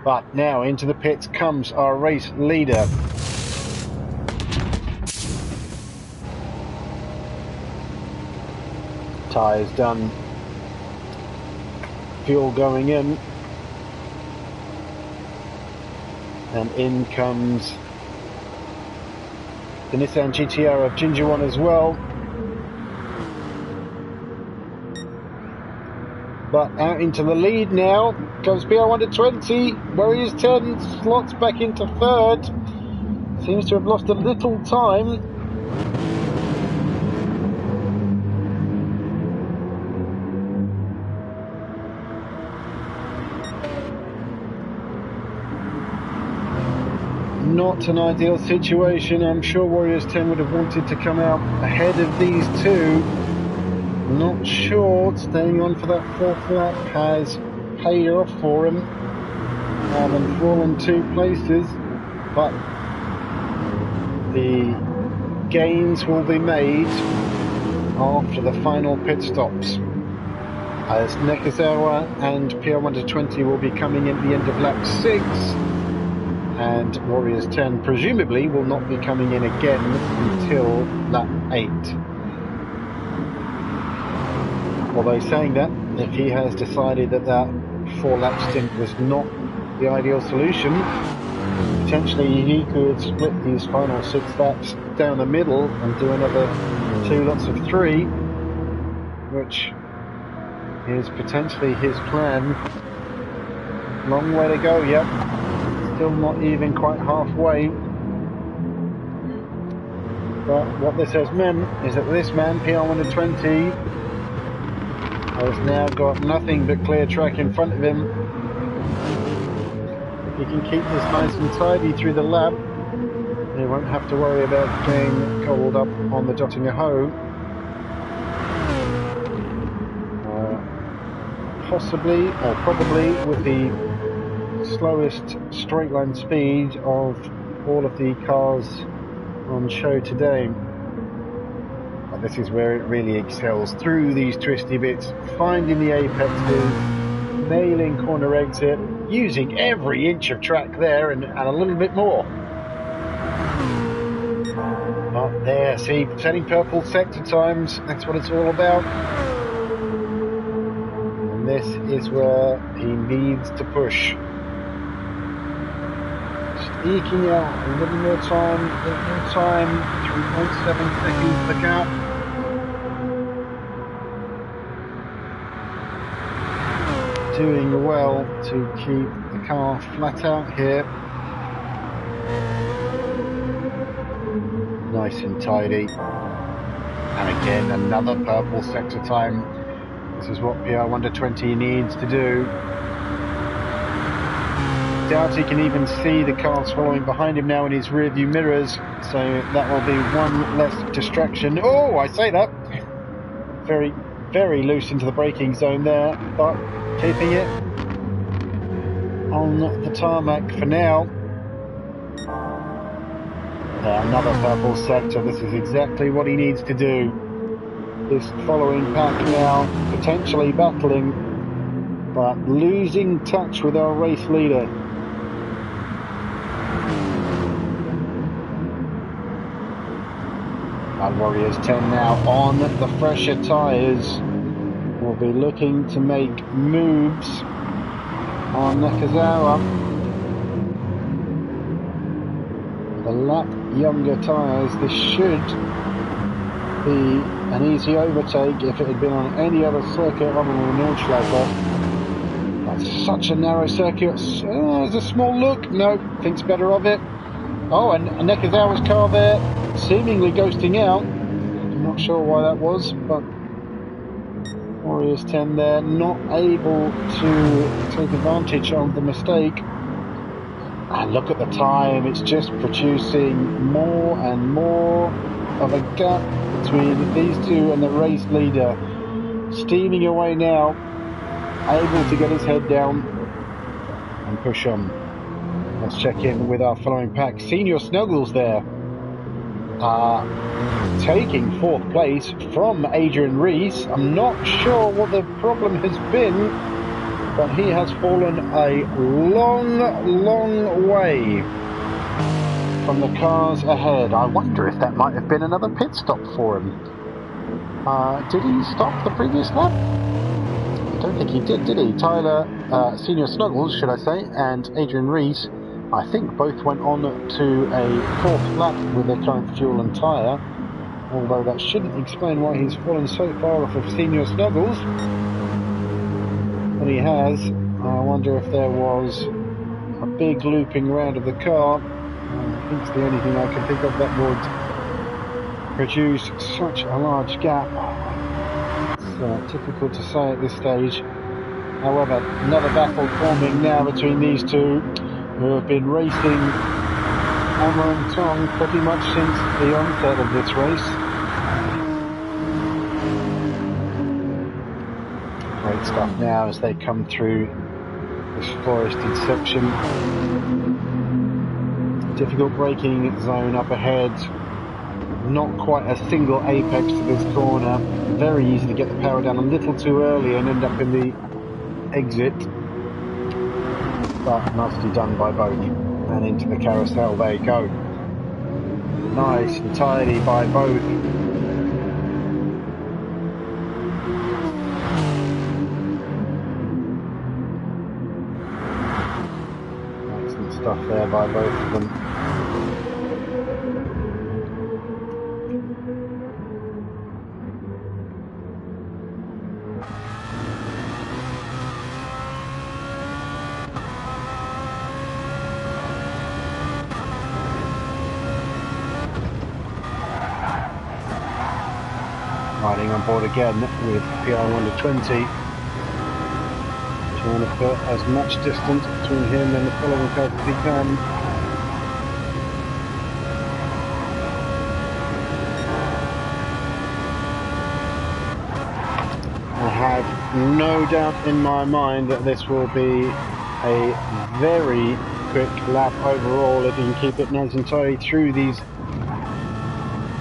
But now into the pits comes our race leader. Tyres done. Fuel going in. And in comes the Nissan GT-R of Ginger One as well. but out into the lead now goes PR120. Warriors 10 slots back into third. Seems to have lost a little time. Not an ideal situation. I'm sure Warriors 10 would have wanted to come out ahead of these two. Not sure staying on for that fourth lap has paid off for him. And fallen 2 places, but the gains will be made after the final pit stops, as Nurburgring and PR120 will be coming in the end of lap 6, and Warriors 10 presumably will not be coming in again until lap 8. Although saying that, if he has decided that that 4-lap stint was not the ideal solution, potentially he could split these final 6 laps down the middle and do another 2 lots of 3, which is potentially his plan. Long way to go yet, still not even quite halfway. But what this has meant is that this man, PR120, has now got nothing but clear track in front of him. If he can keep this nice and tidy through the lap, he won't have to worry about getting cobbled up on the Gr3a. Possibly, or probably, with the slowest straight line speed of all of the cars on show today. But this is where it really excels, through these twisty bits, finding the apexes, nailing corner exit, using every inch of track there and a little bit more. But there, see, setting purple sector times, that's what it's all about. And this is where he needs to push. Just eking out a little more time, 3.7 seconds the gap. Doing well to keep the car flat out here. Nice and tidy. And again, another purple sector time. This is what PR120 needs to do. Doubt he can even see the cars following behind him now in his rear view mirrors, so that will be one less distraction. Oh, I say that! Very, very loose into the braking zone there, but keeping it on the tarmac for now. Another purple sector. This is exactly what he needs to do. This following pack now potentially battling, but losing touch with our race leader. And Warriors 10 now on the fresher tyres. Will be looking to make moves on Nurburgring. The lap younger tyres, this should be an easy overtake if it had been on any other circuit other than the Nurburgring. That's such a narrow circuit. There's a small look. No, thinks better of it. Oh, and Nurburgring's car there, seemingly ghosting out. I'm not sure why that was, but Warriors 10 there, not able to take advantage of the mistake. And look at the time, it's just producing more and more of a gap between these two and the race leader. Steaming away now, able to get his head down and push on. Let's check in with our following pack. Senior Snuggles there, taking 4th place from Gr3a. I'm not sure what the problem has been, but he has fallen a long, long way from the cars ahead. I wonder if that might have been another pit stop for him. Did he stop the previous lap? I don't think he did he? Tyler, Senior Snuggles, should I say, and Gr3a, I think both went on to a 4th lap with their current fuel and tyre, although that shouldn't explain why he's fallen so far off of Senior Snuggles. And he has. I wonder if there was a big looping round of the car. I think it's the only thing I can think of that would produce such a large gap. It's difficult to say at this stage. However, another battle forming now between these two, who have been racing hammer and tong pretty much since the onset of this race. Great stuff now as they come through this forested section. Difficult braking zone up ahead. Not quite a single apex to this corner. Very easy to get the power down a little too early and end up in the exit. But nicely done by both. And into the carousel they go. Nice and tidy by both. Excellent stuff there by both of them. Riding on board again with PR120. Trying to put as much distance between him and the following cars as he can. I have no doubt in my mind that this will be a very quick lap overall if he can keep it nice and tidy through these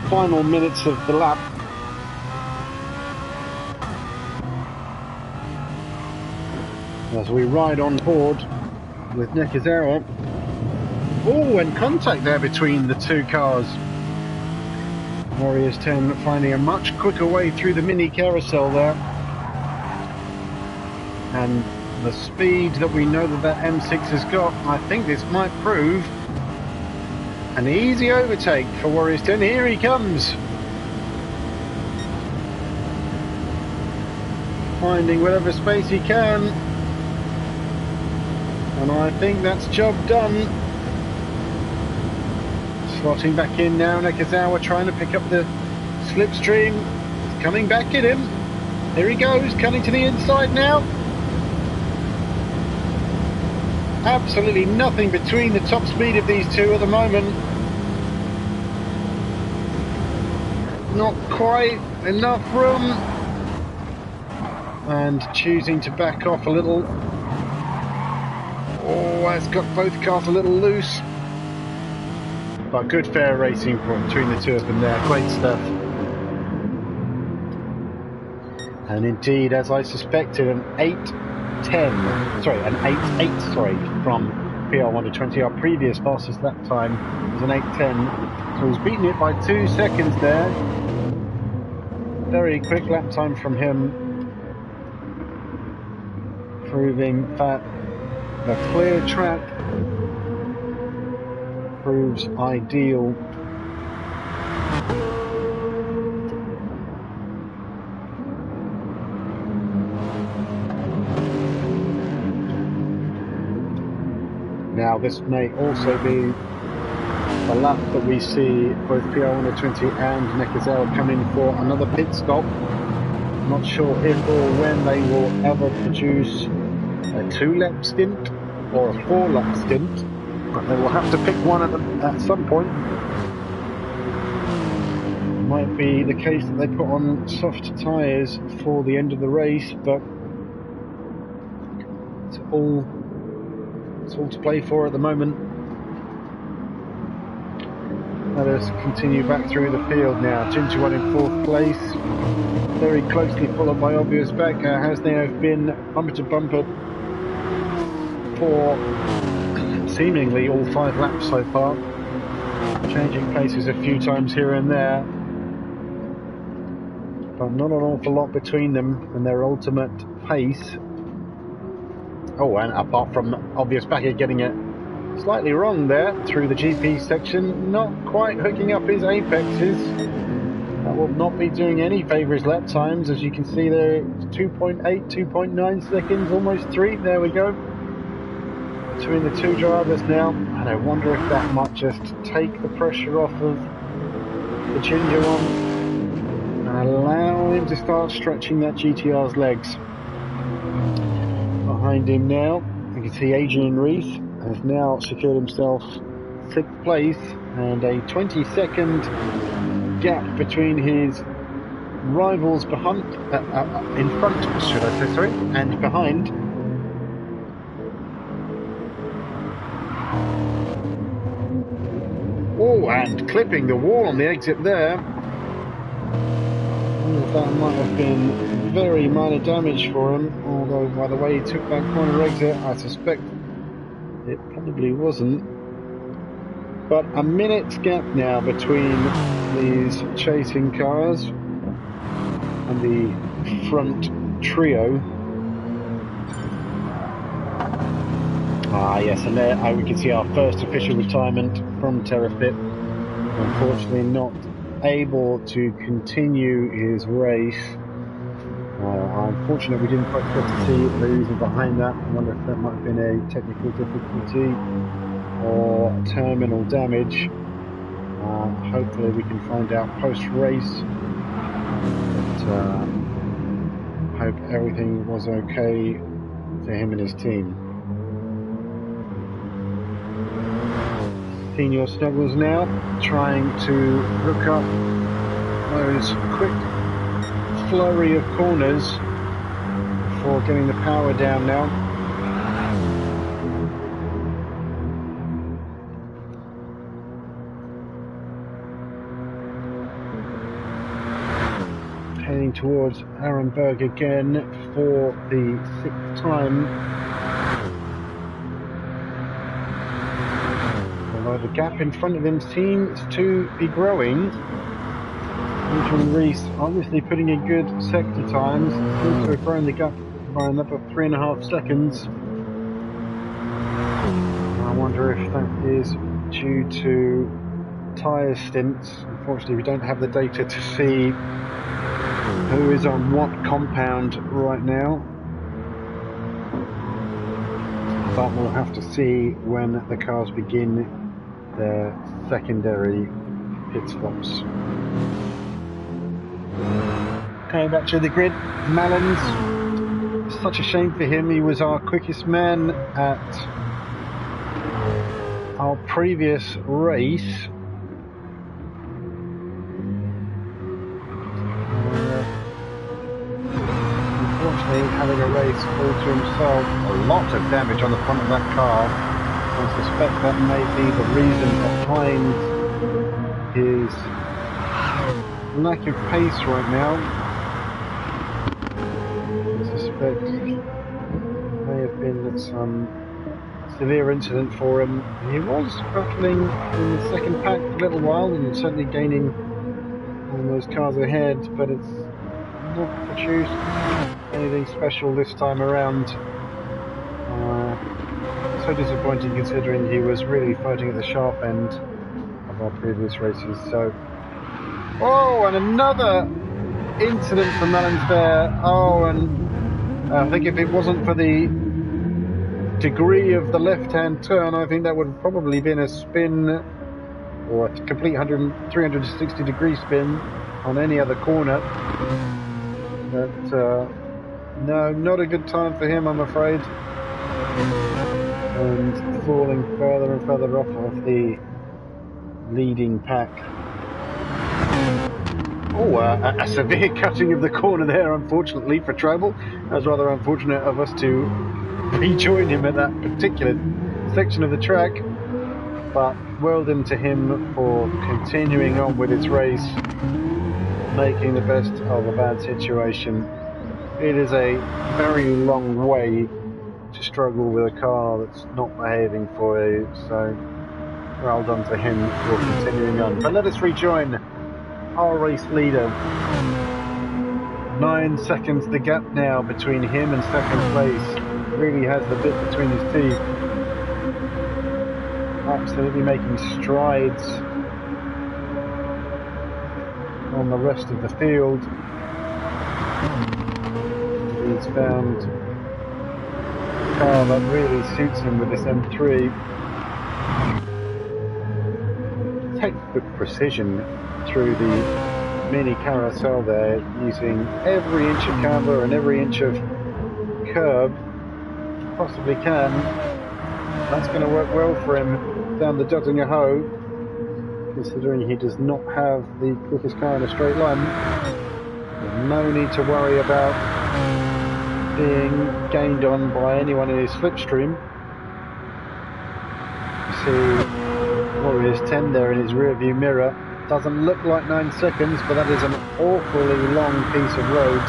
final minutes of the lap. As we ride on board with Gr3a. Oh, and contact there between the two cars. Warriors 10 finding a much quicker way through the mini carousel there. And the speed that we know that M6 has got, I think this might prove an easy overtake for Warriors 10. Here he comes. Finding whatever space he can. And I think that's job done. Slotting back in now, Gr3a trying to pick up the slipstream. It's coming back at him. There he goes, coming to the inside now. Absolutely nothing between the top speed of these two at the moment. Not quite enough room. And choosing to back off a little. Oh, that's got both cars a little loose. But good fair racing between the two of them there. Great stuff. And indeed, as I suspected, an 8.8 from PR120. Our previous fastest lap time was an 8.10. So he's beaten it by 2 seconds there. Very quick lap time from him. Proving that the clear track proves ideal. Now this may also be the lap that we see both PR120 and Gr3a come in for another pit stop. Not sure if or when they will ever produce a 2-lap stint or a 4-lap stint, but they will have to pick one at some point. Might be the case that they put on soft tyres for the end of the race, but it's all to play for at the moment. Let us continue back through the field now. Gr3a in 4th place, very closely followed by Obvious Back, as they have been bumper to bumper for seemingly all 5 laps so far, changing places a few times here and there, but not an awful lot between them and their ultimate pace. Oh, and apart from Obvious Back getting it slightly wrong there through the GP section, not quite hooking up his apexes. That will not be doing any favour his lap times. As you can see there, it's 2.8, 2.9 seconds, almost 3. There we go. Between the two drivers now. And I wonder if that might just take the pressure off of the ginger one and allow him to start stretching that GT3's legs. Behind him now, you can see Adrian Reese has now secured himself 6th place, and a 20-second gap between his rivals behind, in front, should I say, sorry, and behind. Oh, and clipping the wall on the exit there. That might have been very minor damage for him, although by the way he took that corner exit, I suspect it probably wasn't. But a minute's gap now between these chasing cars and the front trio. Ah yes, and there we can see our first official retirement from Terrafit. Unfortunately not able to continue his race. Unfortunately we didn't quite get to see the reason behind that. I wonder if that might have been a technical difficulty or terminal damage. Hopefully we can find out post-race. But hope everything was okay for him and his team. Senior struggles now, trying to hook up those quick flurry of corners before getting the power down now. Heading towards Arenberg again for the 6th time. Although the gap in front of him seems to be growing. Adrian Reese obviously putting in good sector times, seems to have grown the gap by another 3.5 seconds. I wonder if that is due to tyre stints. Unfortunately we don't have the data to see who is on what compound right now, but we'll have to see when the cars begin their secondary pit stops. Coming back to the grid, Malins, such a shame for him. He was our quickest man at our previous race. Unfortunately, having a race all to himself, a lot of damage on the front of that car. I suspect that may be the reason behind his lack of pace right now. I suspect may have been some severe incident for him. He was battling in the second pack for a little while and certainly gaining on those cars ahead, but it's not produced anything special this time around. So disappointing considering he was really fighting at the sharp end of our previous races. So, oh, and another incident for Mellons there. Oh, and I think if it wasn't for the degree of the left-hand turn, I think that would have probably been a spin or a complete 360 degree spin on any other corner. But no, not a good time for him, I'm afraid. And falling further and further off of the leading pack. Oh, a severe cutting of the corner there, unfortunately, for Trouble. That was rather unfortunate of us to rejoin him at that particular section of the track. But well done to him for continuing on with his race, making the best of a bad situation. It is a very long way to struggle with a car that's not behaving for you, so well done to him for continuing on. But let us rejoin our race leader. 9 seconds the gap now between him and second place. Really has the bit between his teeth. Absolutely making strides on the rest of the field. He's found a car that really suits him with this M3. Textbook precision through the mini carousel there, using every inch of camber and every inch of curb possibly can. That's going to work well for him down the Gr3a, considering he does not have the quickest car in a straight line. There's no need to worry about being gained on by anyone in his slipstream. You see Warriors 10 there in his rear view mirror. Doesn't look like 9 seconds, but that is an awfully long piece of road.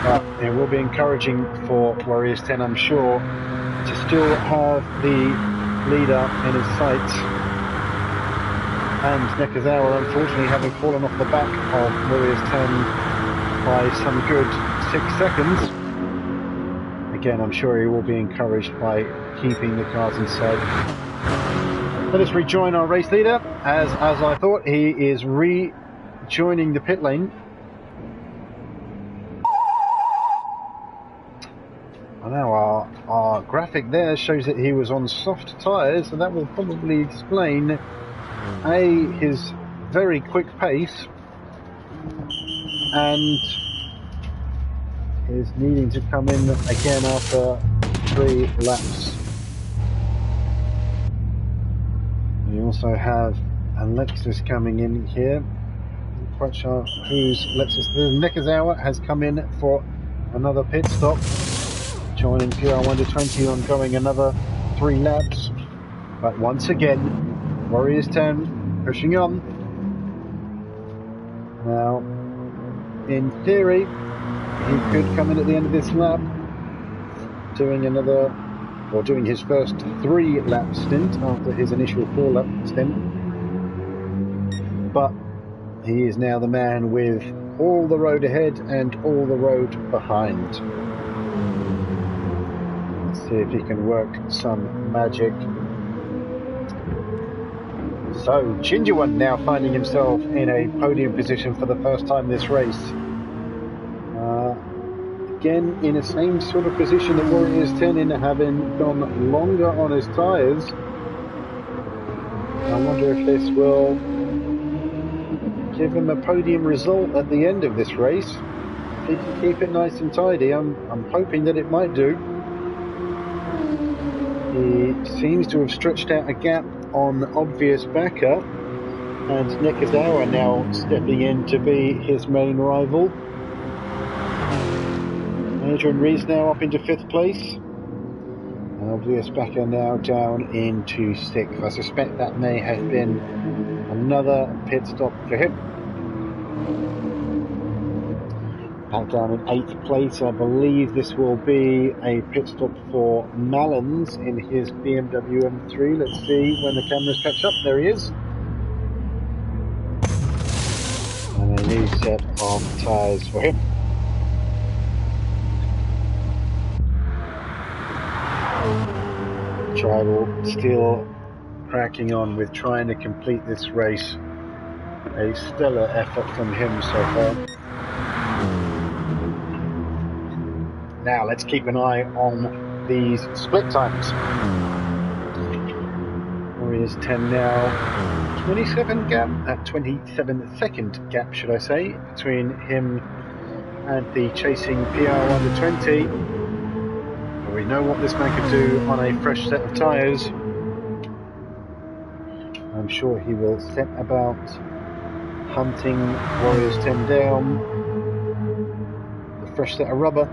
But it will be encouraging for Warriors 10, I'm sure, to still have the leader in his sights. And Gr3a, unfortunately, having fallen off the back of Warriors 10 by some good 6 seconds. Again, I'm sure he will be encouraged by keeping the cars in sight. Let us rejoin our race leader, as I thought, he is rejoining the pit lane. Now our graphic there shows that he was on soft tyres, so that will probably explain his very quick pace and is needing to come in again after 3 laps. We also have Alexis coming in here. Not quite sure whose Alexis is. Gr3a has come in for another pit stop, joining PR120 on going another 3 laps. But once again, Warriors 10 pushing on. Now, in theory, he could come in at the end of this lap, doing his first 3 lap stint after his initial 4 lap stint. But he is now the man with all the road ahead and all the road behind. Let's see if he can work some magic. So Gingerwan now finding himself in a podium position for the first time this race. Again, in the same sort of position that Warriors 10 in, having gone longer on his tyres. I wonder if this will give him a podium result at the end of this race. If he can keep it nice and tidy, I'm hoping that it might do. He seems to have stretched out a gap on obvious backer, and Gr3a now stepping in to be his main rival. Adrian Rees now up into 5th place. Obvious backer now down into 6th. I suspect that may have been another pit stop for him. Back down in 8th place, I believe this will be a pit stop for Mallons in his BMW M3. Let's see when the cameras catch up. There he is. And a new set of tyres for him. Tribal still cracking on with trying to complete this race. A stellar effort from him so far. Now let's keep an eye on these split times. Warriors 10 now 27 second gap should I say, between him and the chasing PR120. We know what this man can do on a fresh set of tyres. I'm sure he will set about hunting Warriors 10 down. The fresh set of rubber.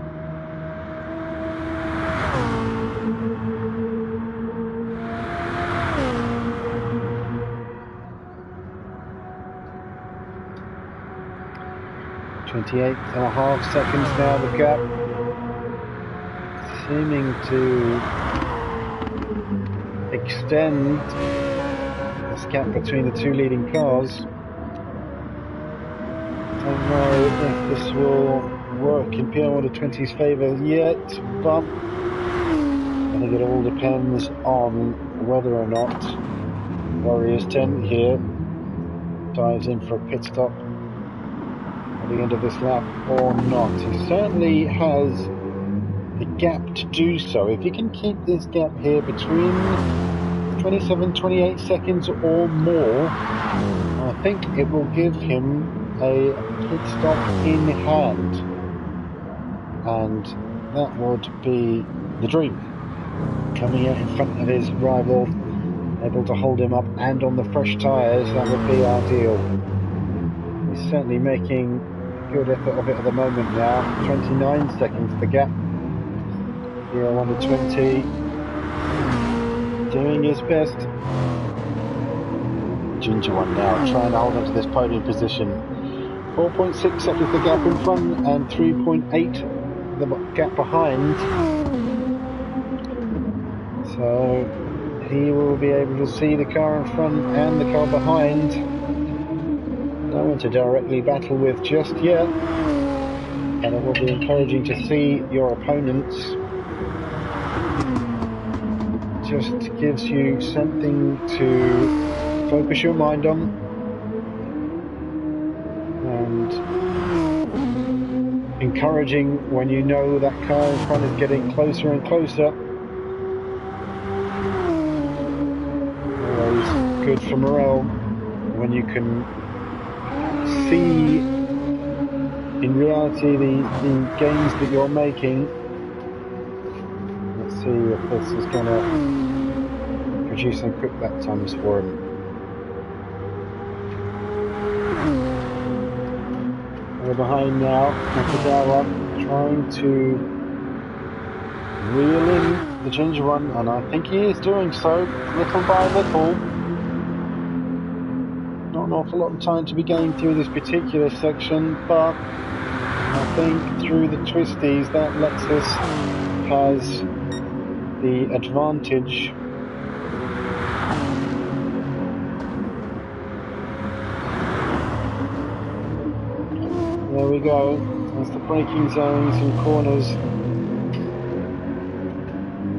.28.5 seconds now the gap. Seeming to extend this gap between the 2 leading cars. Don't know if this will work in PR120's favour yet, but I think it all depends on whether or not Warriors 10 here dives in for a pit stop at the end of this lap or not. He certainly has the gap to do so. If he can keep this gap here between 27-28 seconds or more, I think it will give him a pit stop in hand, and that would be the dream. Coming out in front of his rival, able to hold him up, and on the fresh tyres, that would be ideal. He's certainly making a good effort of it at the moment now. 29 seconds the gap. Here on the 20, doing his best. Gr3a now trying to hold on to this podium position. 4.6 seconds the gap in front and 3.8 the gap behind. So he will be able to see the car in front and the car behind. No one to directly battle with just yet. And it will be encouraging to see your opponents. Just gives you something to focus your mind on, and encouraging when you know that car in front is getting closer and closer. Always good for morale when you can see in reality the gains that you're making. See if this is going to produce some quick lap times for him. We're behind now. Nurburgring trying to reel in the Gr3a, and I think he is doing so little by little. Not an awful lot of time to be gained through this particular section, but I think through the twisties that Lexus has the advantage. There we go, as the braking zones and corners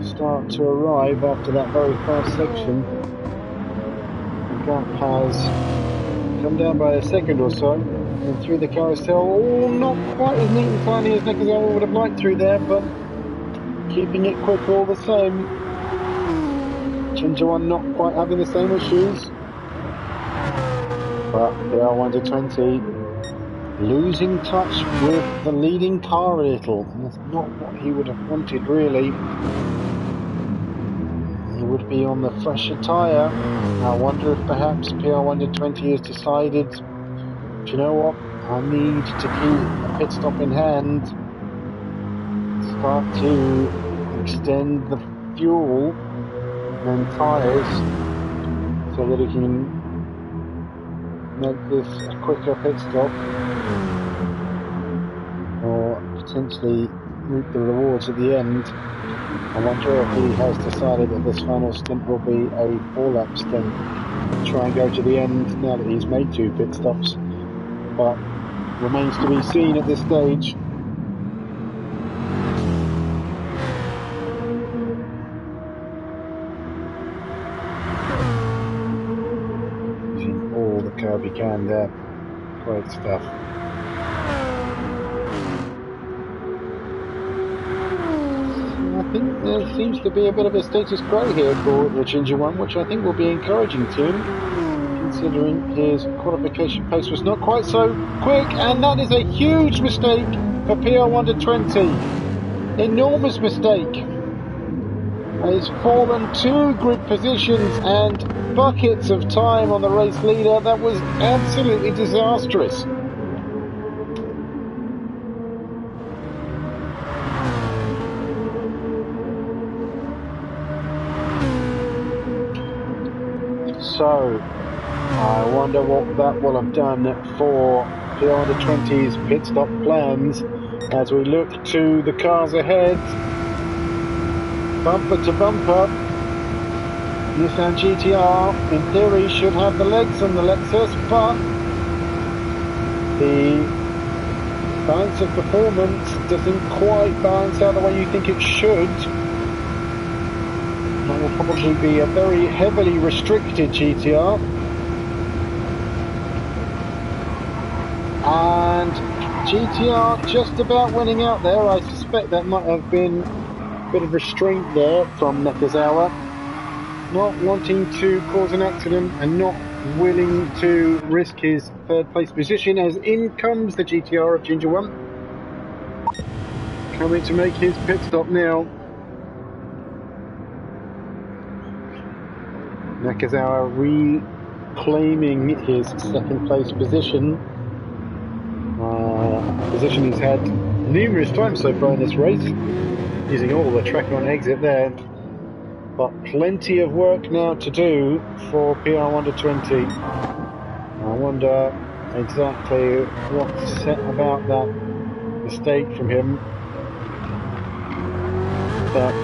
start to arrive after that very fast section. The gap has come down by a second or so, and through the carousel, not quite as neat and tiny as Gr3a would have liked through there, but keeping it quick all the same. Gr3a not quite having the same issues, but the R120 losing touch with the leading car a little. That's not what he would have wanted really. He would be on the fresher tyre. I wonder if perhaps PR120 has decided, do you know what, I need to keep a pit stop in hand, start to extend the fuel and tyres so that it can make this a quicker pit stop, or potentially reap the rewards at the end. I wonder if he has decided that this final stint will be a 4-lap stint, try and go to the end now that he's made 2 pit stops, but remains to be seen at this stage. All the curb he can there. Great stuff. I think there seems to be a bit of a status quo here for the Gr3a, which I think will be encouraging to him, considering his qualification pace was not quite so quick, and that is a huge mistake for PR120. Enormous mistake. He's fallen 2 grid positions and buckets of time on the race leader. That was absolutely disastrous. So, I wonder what that will have done for PR120's pit stop plans as we look to the cars ahead. Bumper to bumper, Nissan GT-R in theory should have the legs on the Lexus, but the balance of performance doesn't quite balance out the way you think it should. That will probably be a very heavily restricted GT-R. And GTR just about winning out there. I suspect that might have been a bit of restraint there from Nurburgring, not wanting to cause an accident and not willing to risk his third place position, as in comes the GTR of Gr3a, coming to make his pit stop now. Nurburgring reclaiming his second place position. Position he's had numerous times so far in this race, using all the track on exit there. But plenty of work now to do for PR Under 20. I wonder exactly what's set about that mistake from him. But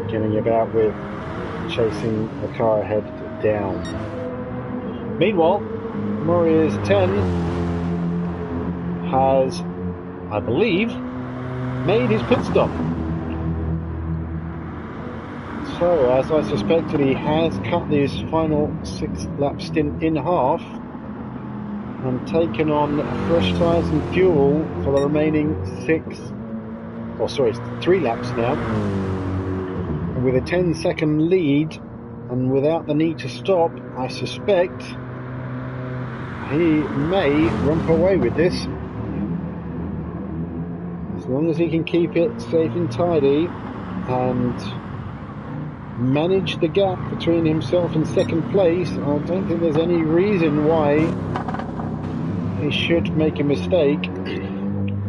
getting about with chasing the car ahead down. Meanwhile, Warriors 10 has, I believe, made his pit stop. So, as I suspected, he has cut this final 6-lap stint in half and taken on fresh tyres and fuel for the remaining 3 laps now. And with a 10-second lead and without the need to stop, I suspect he may romp away with this. As long as he can keep it safe and tidy and manage the gap between himself and second place, I don't think there's any reason why he should make a mistake.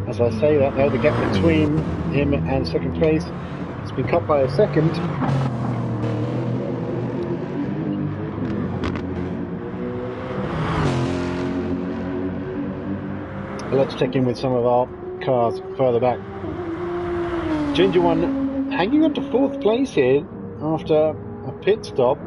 As I say that though, the gap between him and second place has been cut by a second. Let's check in with some of our cars further back. Gr3a hanging on to 4th place here after a pit stop.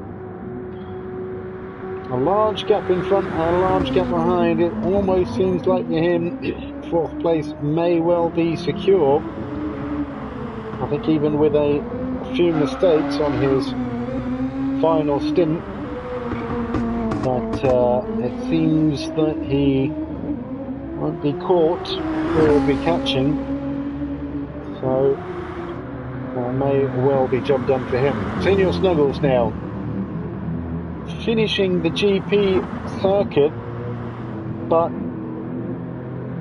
A large gap in front and a large gap behind. It almost seems like for him 4th place may well be secure. I think even with a few mistakes on his final stint, that it seems that he won't be caught or will be catching, so may well be job done for him. Senior Snuggles now finishing the GP circuit, but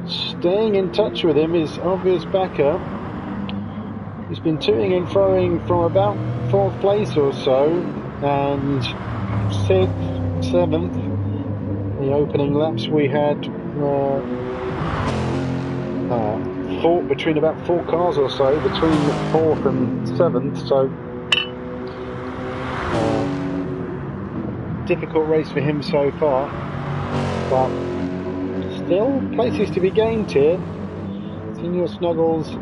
staying in touch with him is obvious backer. He's been toing and froing from about 4th place or so, and 6th, 7th. The opening laps we had fought between about 4 cars or so, between 4th and 7th, so difficult race for him so far, but still places to be gained here. Senior Snuggles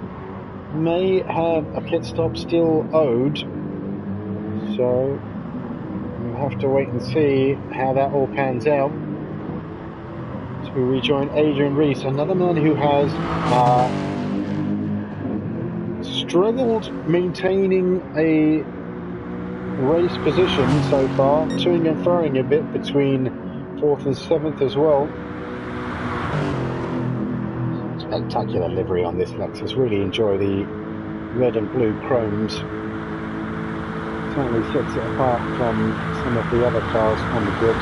may have a pit stop still owed, so we'll have to wait and see how that all pans out. We rejoin Adrian Reese, another man who has struggled maintaining a race position so far, toing and throwing a bit between 4th and 7th as well. Spectacular livery on this Lexus, really enjoy the red and blue chromes. Certainly sets it apart from some of the other cars on the grid.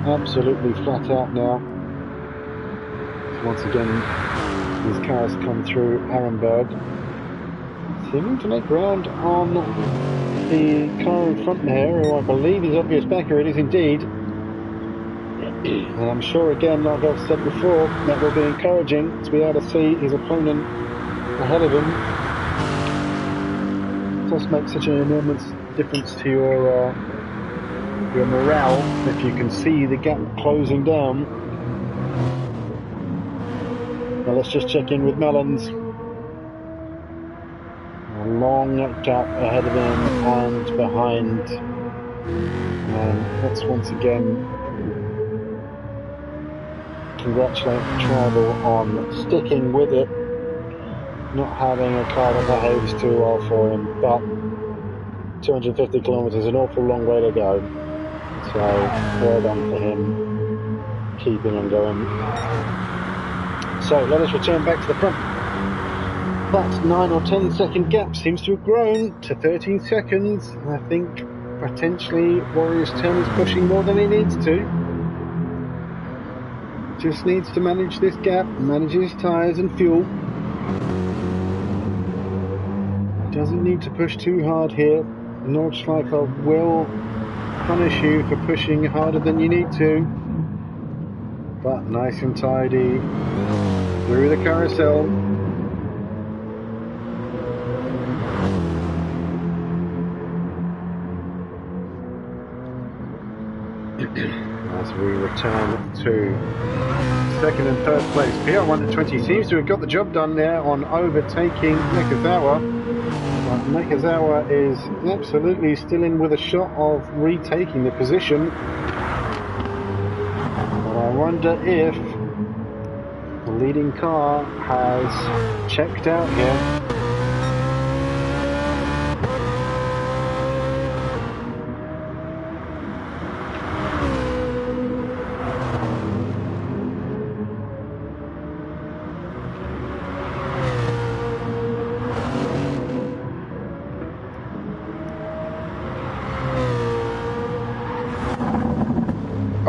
Absolutely flat out now. Once again, these cars come through Arenberg, seeming to make ground on the car in front there, who I believe is obvious backer. It is indeed. And I'm sure, again, like I've said before, that will be encouraging to be able to see his opponent ahead of him. It does make such an enormous difference to your morale if you can see the gap closing down. Now let's just check in with Mullins. A long gap ahead of him and behind, and let's once again congratulate Travel on sticking with it, not having a car that behaves too well for him, but 250 kilometres is an awful long way to go. So, well done for him. keeping on going. So let us return back to the front. That 9 or 10 second gap seems to have grown to 13 seconds. I think potentially Warrior's 10 is pushing more than he needs to. Just needs to manage this gap, manage his tyres and fuel. Doesn't need to push too hard here. Nordschleifer will punish you for pushing harder than you need to. But nice and tidy through the carousel. As we return to second and third place. PR120 seems to have got the job done there on overtaking Nakazawa. But Nakazawa is absolutely still in with a shot of retaking the position. But I wonder if the leading car has checked out here.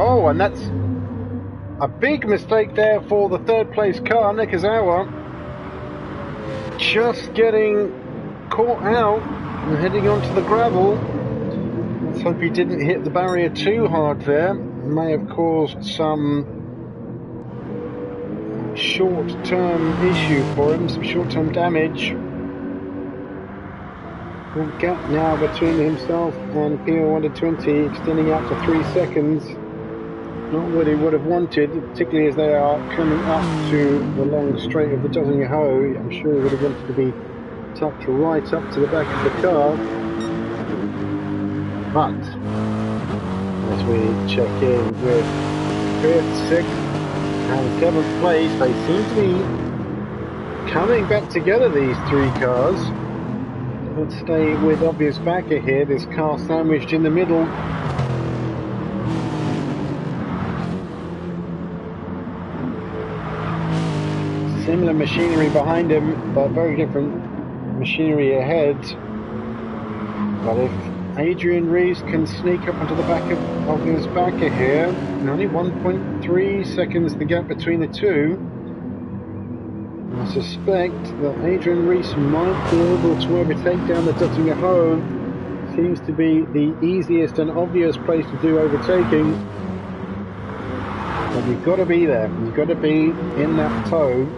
Oh, and that's a big mistake there for the third place car, Nakazawa. Just getting caught out and heading onto the gravel. Let's hope he didn't hit the barrier too hard there. May have caused some short-term issue for him, some short-term damage. The gap now between himself and PR120 extending out to 3 seconds. Not what he would have wanted, particularly as they are coming up to the long straight of the Gr3a. I'm sure he would have wanted to be tucked right up to the back of the car. But as we check in with 5th, 6th and 7th place, they seem to be coming back together, these three cars. Let's stay with obvious backer here, this car sandwiched in the middle. Similar machinery behind him, but very different machinery ahead. But if Adrian Rees can sneak up onto the back of his backer here, only 1.3 seconds the gap between the two, I suspect that Adrian Rees might be able to overtake down the Gr3a. Seems to be the easiest and obvious place to do overtaking. But you've got to be there, you've got to be in that tow.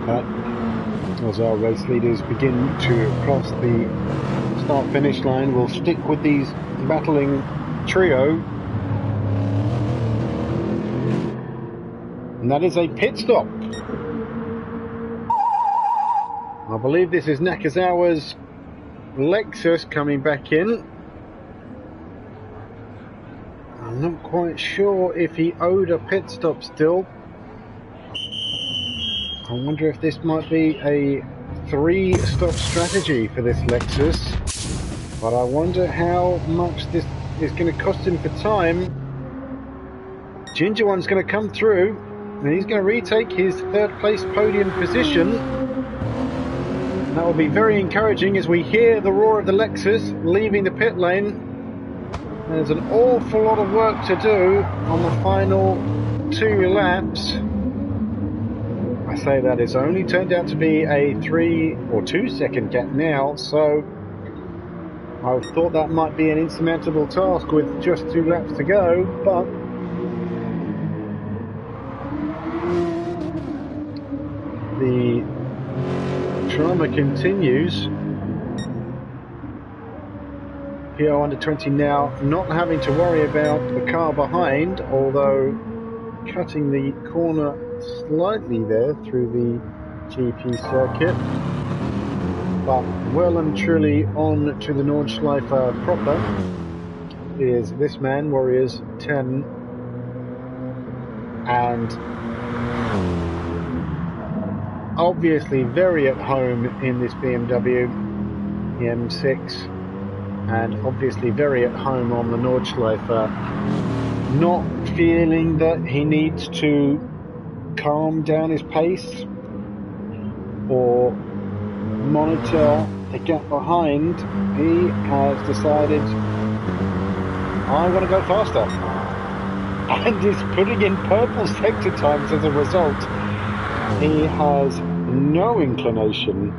But as our race leaders begin to cross the start-finish line, we'll stick with these battling trio. And that is a pit stop. I believe this is Nakazawa's Lexus coming back in. I'm not quite sure if he owed a pit stop still. I wonder if this might be a 3-stop strategy for this Lexus. But I wonder how much this is going to cost him for time. Ginger One's going to come through, and he's going to retake his 3rd place podium position. That will be very encouraging as we hear the roar of the Lexus leaving the pit lane. There's an awful lot of work to do on the final 2 laps. I say that it's only turned out to be a 3 or 2 second gap now, so I thought that might be an insurmountable task with just 2 laps to go, but the drama continues. PR120 now not having to worry about the car behind, although cutting the corner slightly there through the GP circuit, but well and truly on to the Nordschleifer proper. is this man, Warriors 10, and obviously very at home in this BMW, the M6, and obviously very at home on the Nordschleife, not feeling that he needs to calm down his pace or monitor the gap behind. He has decided, I want to go faster, and is putting in purple sector times as a result. He has no inclination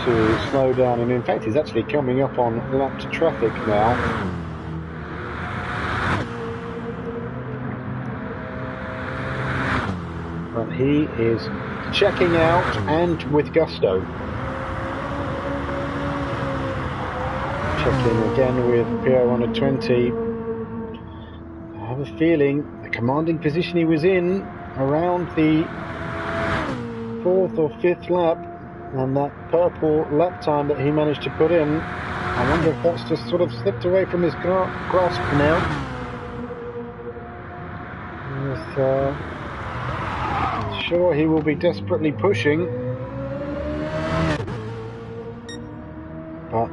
to slow down, and in fact he's actually coming up on lapped traffic now. But he is checking out, and with gusto. Checking again with PR120. I have a feeling the commanding position he was in around the 4th or 5th lap, and that purple lap time that he managed to put in, I wonder if that's just sort of slipped away from his grasp now. Sure, he will be desperately pushing, but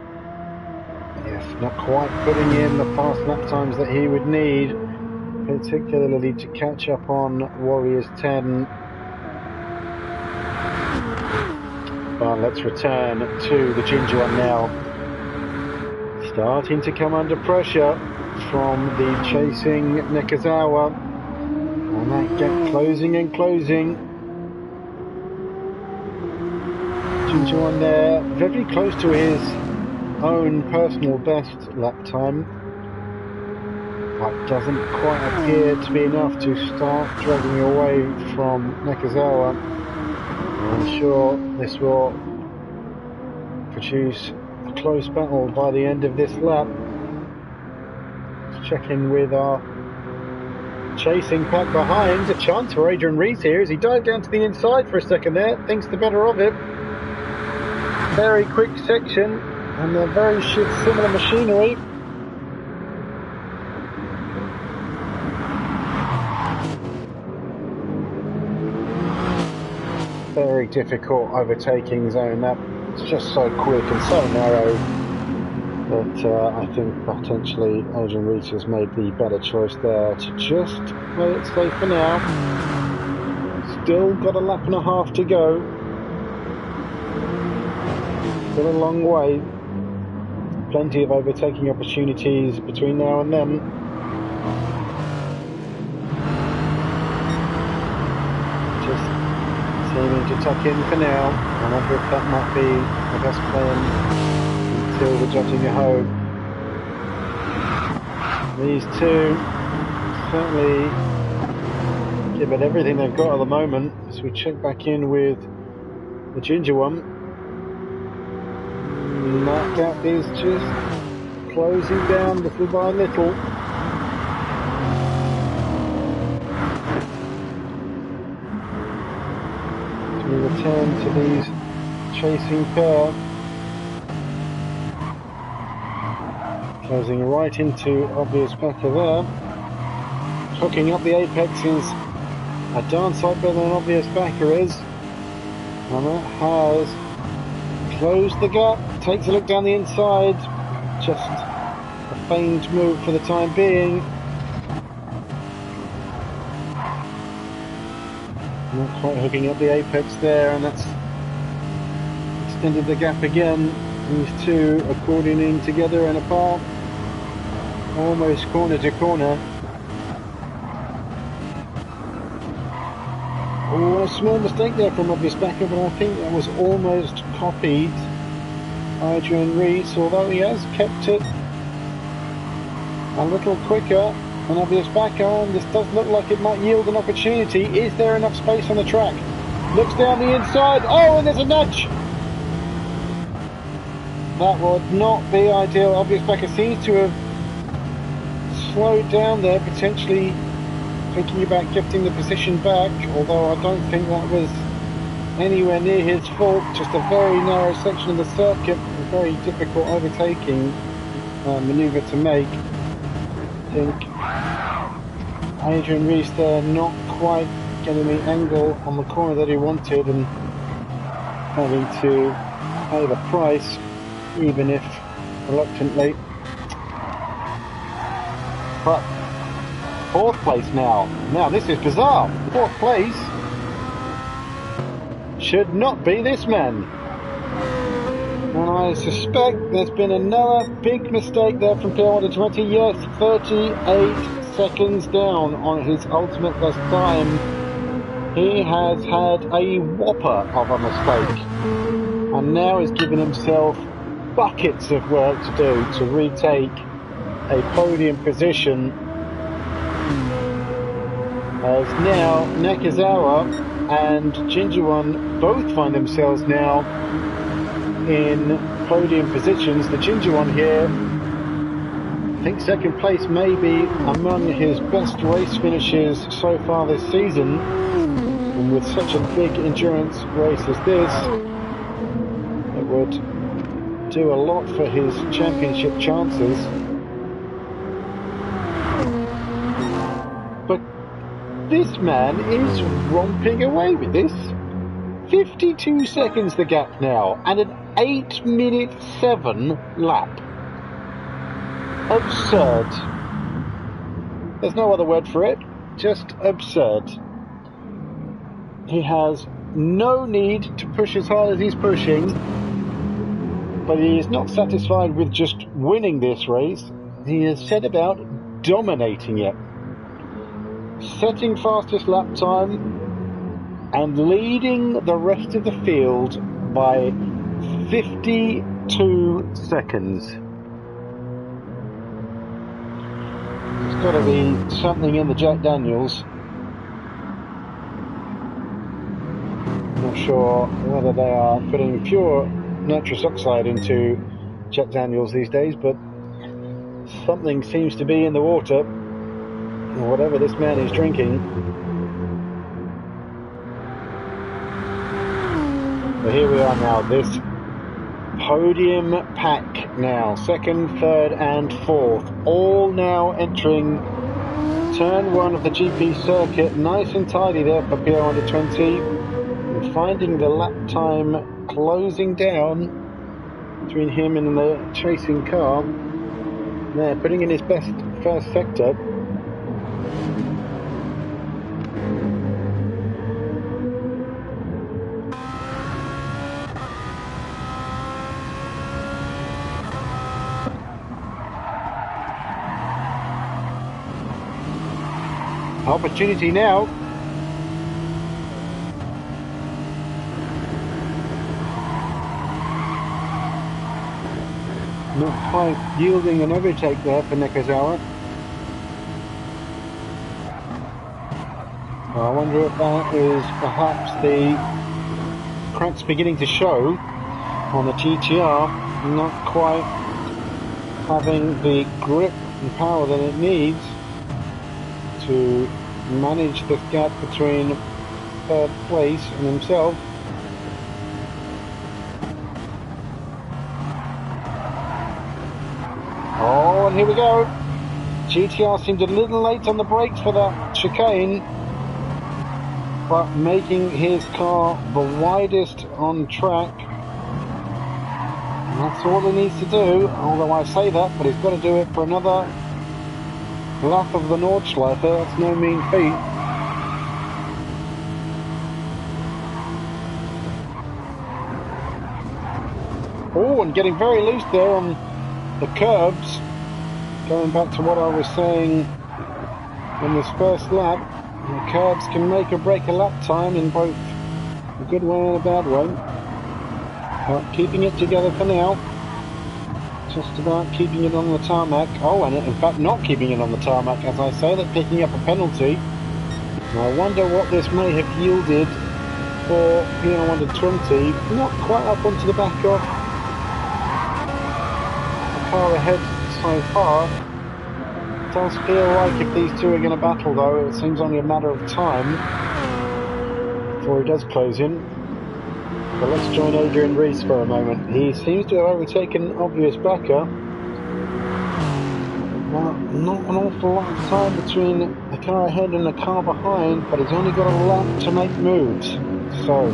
yes, not quite putting in the fast lap times that he would need, particularly to catch up on Warriors 10. But let's return to the ginger one now. Starting to come under pressure from the chasing Nakazawa. And that gap closing and closing. Ginger one there, very close to his own personal best lap time. But doesn't quite appear to be enough to start dragging away from Nakazawa. I'm sure this will produce a close battle by the end of this lap. Let's check in with our chasing pack behind. A chance for Adrian Rees here as he dived down to the inside for a second there. Thinks the better of it. Very quick section, and they're very similar machinery. Very difficult overtaking zone. That's just so quick and so narrow that I think potentially Adrian Rees has made the better choice there to just play it safe for now. Still got a lap and a half to go. Still a long way. Plenty of overtaking opportunities between now and then. Just seeming to tuck in for now. I wonder if that might be the best plan until the judging are home. These two certainly give it everything they've got at the moment. As we check back in with the ginger one, and that gap is just closing down little by little. We return to these chasing pair, closing right into obvious backer there. Hooking up the apex is a darn sight better than obvious backer is, and that has closed the gap. Takes a look down the inside, just a feigned move for the time being. Not quite hooking up the apex there, and that's extended the gap again. These two accordioning together and apart, almost corner to corner. Oh, a small mistake there from obvious backer, but I think that was almost copied. Adrian Rees, although he has kept it a little quicker than obvious backer, and this does look like it might yield an opportunity. Is there enough space on the track? Looks down the inside. Oh, and there's a nudge. That would not be ideal. Obvious backer seems to have slowed down there, potentially thinking about gifting the position back, although I don't think that was anywhere near his fault. Just a very narrow section of the circuit, very difficult overtaking manoeuvre to make. I think Adrian Rees there not quite getting the angle on the corner that he wanted and having to pay the price, even if reluctantly. But fourth place now. Now this is bizarre. Fourth place should not be this man. And I suspect there's been another big mistake there from PR 120. Yes, 38 seconds down on his ultimate best time. He has had a whopper of a mistake. And now is giving himself buckets of work to do to retake a podium position. As now Nakazawa and Ginger1 both find themselves now in podium positions. The Ginger one here, I think second place may be among his best race finishes so far this season, and with such a big endurance race as this, it would do a lot for his championship chances. But this man is romping away with this. 52 seconds the gap now, and an 8:07 lap. Absurd. There's no other word for it, just absurd. He has no need to push as hard as he's pushing, but he is not satisfied with just winning this race. He has set about dominating it, setting fastest lap time and leading the rest of the field by 52 seconds. There's got to be something in the Jack Daniels. Not sure whether they are putting pure nitrous oxide into Jack Daniels these days, but something seems to be in the water, or whatever this man is drinking. But here we are now, this podium pack now, second, third and fourth, all now entering turn one of the GP circuit, nice and tidy there for PR 120, and finding the lap time closing down between him and the chasing car. There, putting in his best first sector. Opportunity now. Not quite yielding an overtake there for Nakazawa. I wonder if that is perhaps the cracks beginning to show on the GTR, not quite having the grip and power that it needs to manage this gap between third place and himself. Oh, and here we go. GTR seemed a little late on the brakes for that chicane, but making his car the widest on track. And that's all he needs to do, although I say that, but he's got to do it for another lap of the Nordschleife. That's no mean feat. Oh, and getting very loose there on the curbs. Going back to what I was saying in this first lap, the curbs can make or break a lap time in both a good way and a bad way. But keeping it together for now. Just about keeping it on the tarmac. Oh, and in fact not keeping it on the tarmac, as I say, that picking up a penalty. And I wonder what this may have yielded for PR 120. Not quite up onto the back of the car ahead so far. It does feel like if these two are going to battle, though, it seems only a matter of time before he does close in. But let's join Adrian Rees for a moment. He seems to have overtaken obvious backer. Well, not an awful lot of time between the car ahead and the car behind, but he's only got a lap to make moves. So,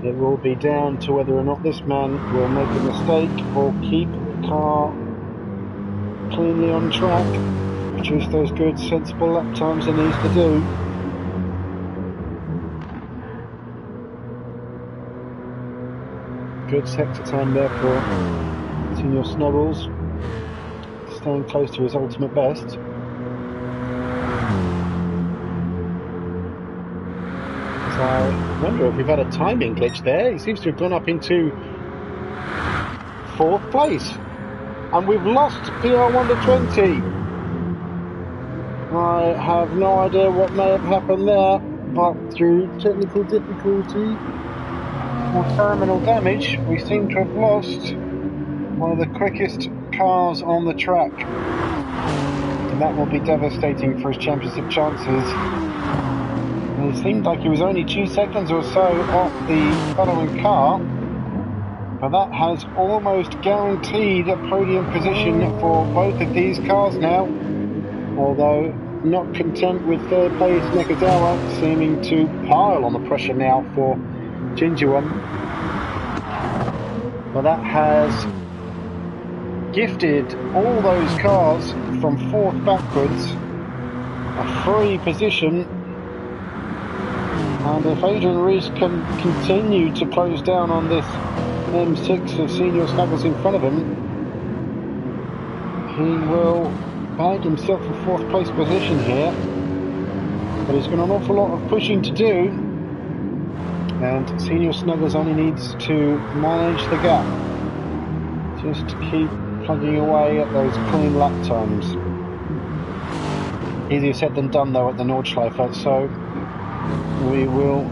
it will be down to whether or not this man will make a mistake or keep the car cleanly on track, produce those good, sensible lap times he needs to do. Good sector time there for Senior Snuggles, staying close to his ultimate best. So I wonder if we've had a timing glitch there. He seems to have gone up into 4th place. And we've lost PR1 to 20. I have no idea what may have happened there, but through technical difficulty or terminal damage, we seem to have lost one of the quickest cars on the track. And that will be devastating for his championship chances. And it seemed like he was only 2 seconds or so off the following car, but that has almost guaranteed a podium position for both of these cars now, although not content with 3rd place Nurburgring, seeming to pile on the pressure now for Gr3a. But that has gifted all those cars from 4th backwards a free position, and if Adrian Reese can continue to close down on this M6 of Senior Snuggles in front of him, he will bag himself a 4th place position here, but he's got an awful lot of pushing to do, and Senior Snuggles only needs to manage the gap, just to keep plugging away at those clean lap times. Easier said than done though at the Nordschleife, so we will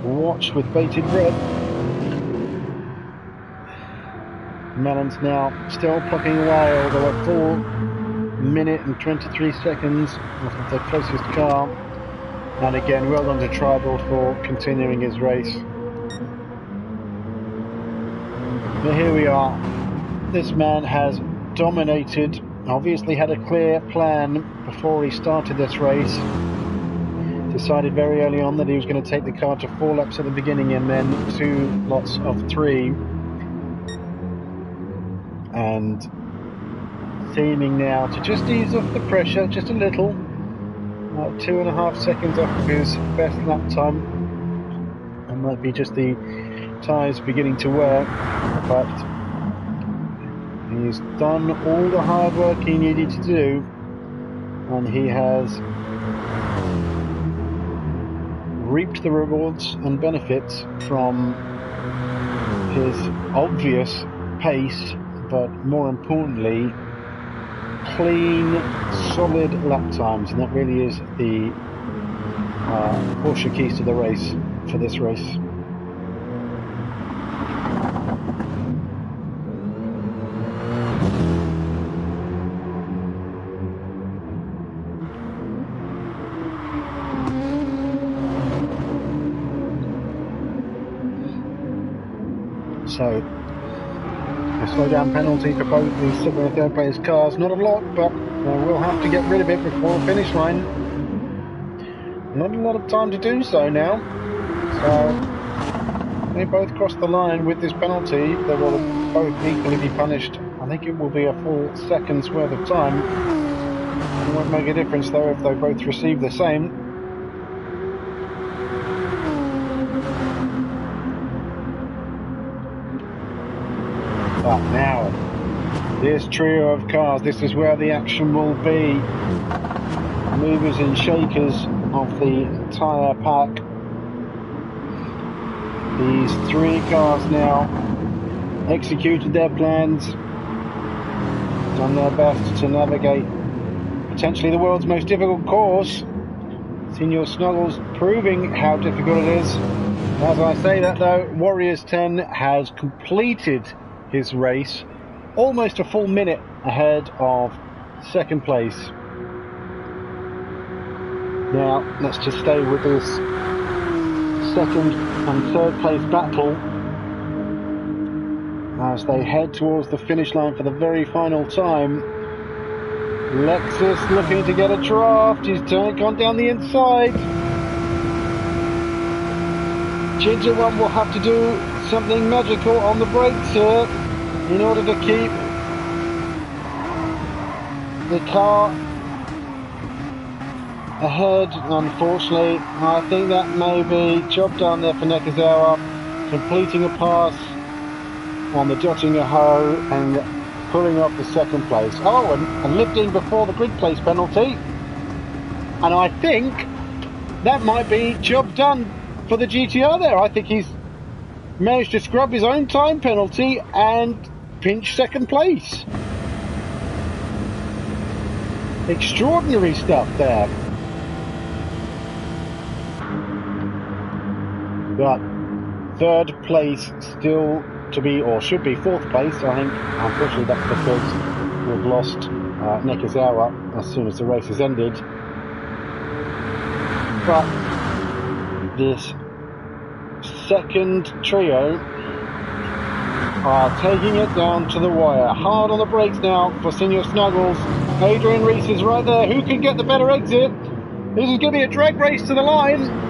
watch with bated breath. Mellon's now still plugging away, although a 4 minute and 23 seconds off of the closest car. And again, well done to Tribal for continuing his race. But here we are. This man has dominated, obviously had a clear plan before he started this race. Decided very early on that he was going to take the car to 4 laps at the beginning and then 2 lots of 3. And seeming now to just ease off the pressure just a little, 2.5 seconds off of his best lap time. It might be just the tyres beginning to wear, but he's done all the hard work he needed to do, and he has reaped the rewards and benefits from his obvious pace, but more importantly, clean, solid lap times, and that really is the Porsche keys to the race for this race. So, a slow down penalty for both the 2nd and 3rd place cars. Not a lot, but we'll have to get rid of it before the finish line. Not a lot of time to do so now. So, they both cross the line with this penalty. They will both equally be punished. I think it will be a full second's worth of time. It won't make a difference though if they both receive the same. But now, this trio of cars, this is where the action will be. Movers and shakers of the tyre pack. These 3 cars now executed their plans, done their best to navigate potentially the world's most difficult course. Senior Snuggles proving how difficult it is. As I say that though, Warriors 10 has completed his race almost a full minute ahead of 2nd place. Now let's just stay with this 2nd and 3rd place battle. as they head towards the finish line for the very final time. Lexus looking to get a draft. He's gone down the inside. Gr3a will have to do something magical on the brakes here in order to keep the car ahead. Unfortunately, I think that may be job done there for Gr3a, completing a pass on the Gr3a and pulling off the second place. Oh, and lifting before the grid place penalty. And I think that might be job done for the Gr3a there. I think he's managed to scrub his own time penalty and pinch second place. Extraordinary stuff there. But third place still to be, or should be fourth place. I think unfortunately that's because we've lost Gr3a as soon as the race has ended. But this second trio are taking it down to the wire. Hard on the brakes now for Senior Snuggles. Adrian Reese is right there. Who can get the better exit? This is going to be a drag race to the line.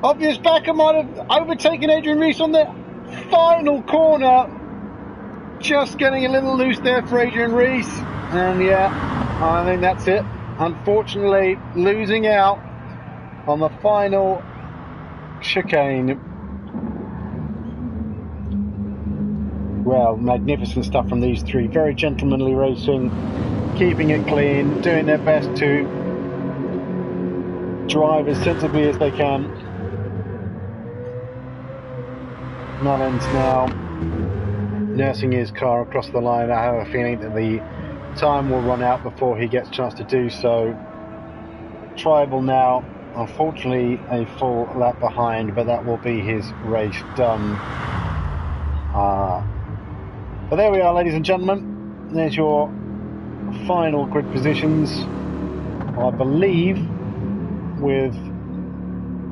Obvious Backer might have overtaken Adrian Reese on the final corner. Just getting a little loose there for Adrian Reese. And yeah, I think that's it. Unfortunately, losing out on the final chicane. Well, magnificent stuff from these three. Very gentlemanly racing, keeping it clean, doing their best to drive as sensibly as they can. Mullins now nursing his car across the line. I have a feeling that the time will run out before he gets a chance to do so. Tribal now, unfortunately, a full lap behind, but that will be his race done. But there we are, ladies and gentlemen. There's your final grid positions. I believe with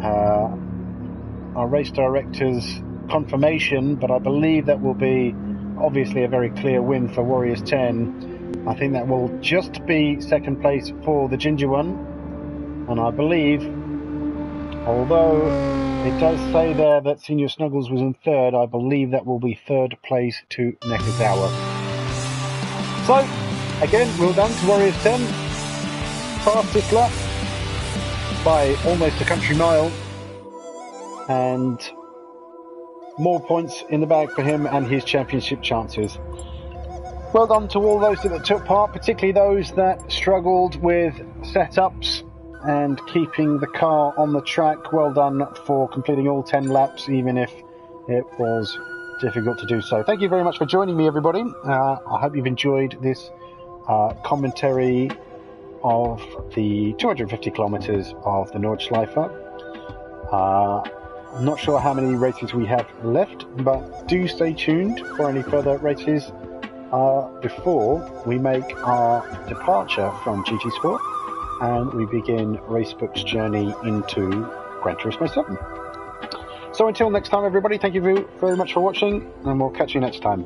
our race director's confirmation, but I believe that will be obviously a very clear win for Warriors 10. I think that will just be second place for the Gr3a, and I believe, although it does say there that Senior Snuggles was in third, I believe that will be third place to Gr3a. So again, well done to Warriors 10. Fastest lap by almost a country mile, and more points in the bag for him and his championship chances. Well done to all those that took part, particularly those that struggled with setups and keeping the car on the track. Well done for completing all 10 laps, even if it was difficult to do so. Thank you very much for joining me, everybody. I hope you've enjoyed this commentary of the 250 kilometers of the Nordschleife. I'm not sure how many races we have left, but do stay tuned for any further races before we make our departure from GT Sport and we begin Racebook's journey into Gran Turismo 7. So until next time, everybody, thank you very much for watching, and we'll catch you next time.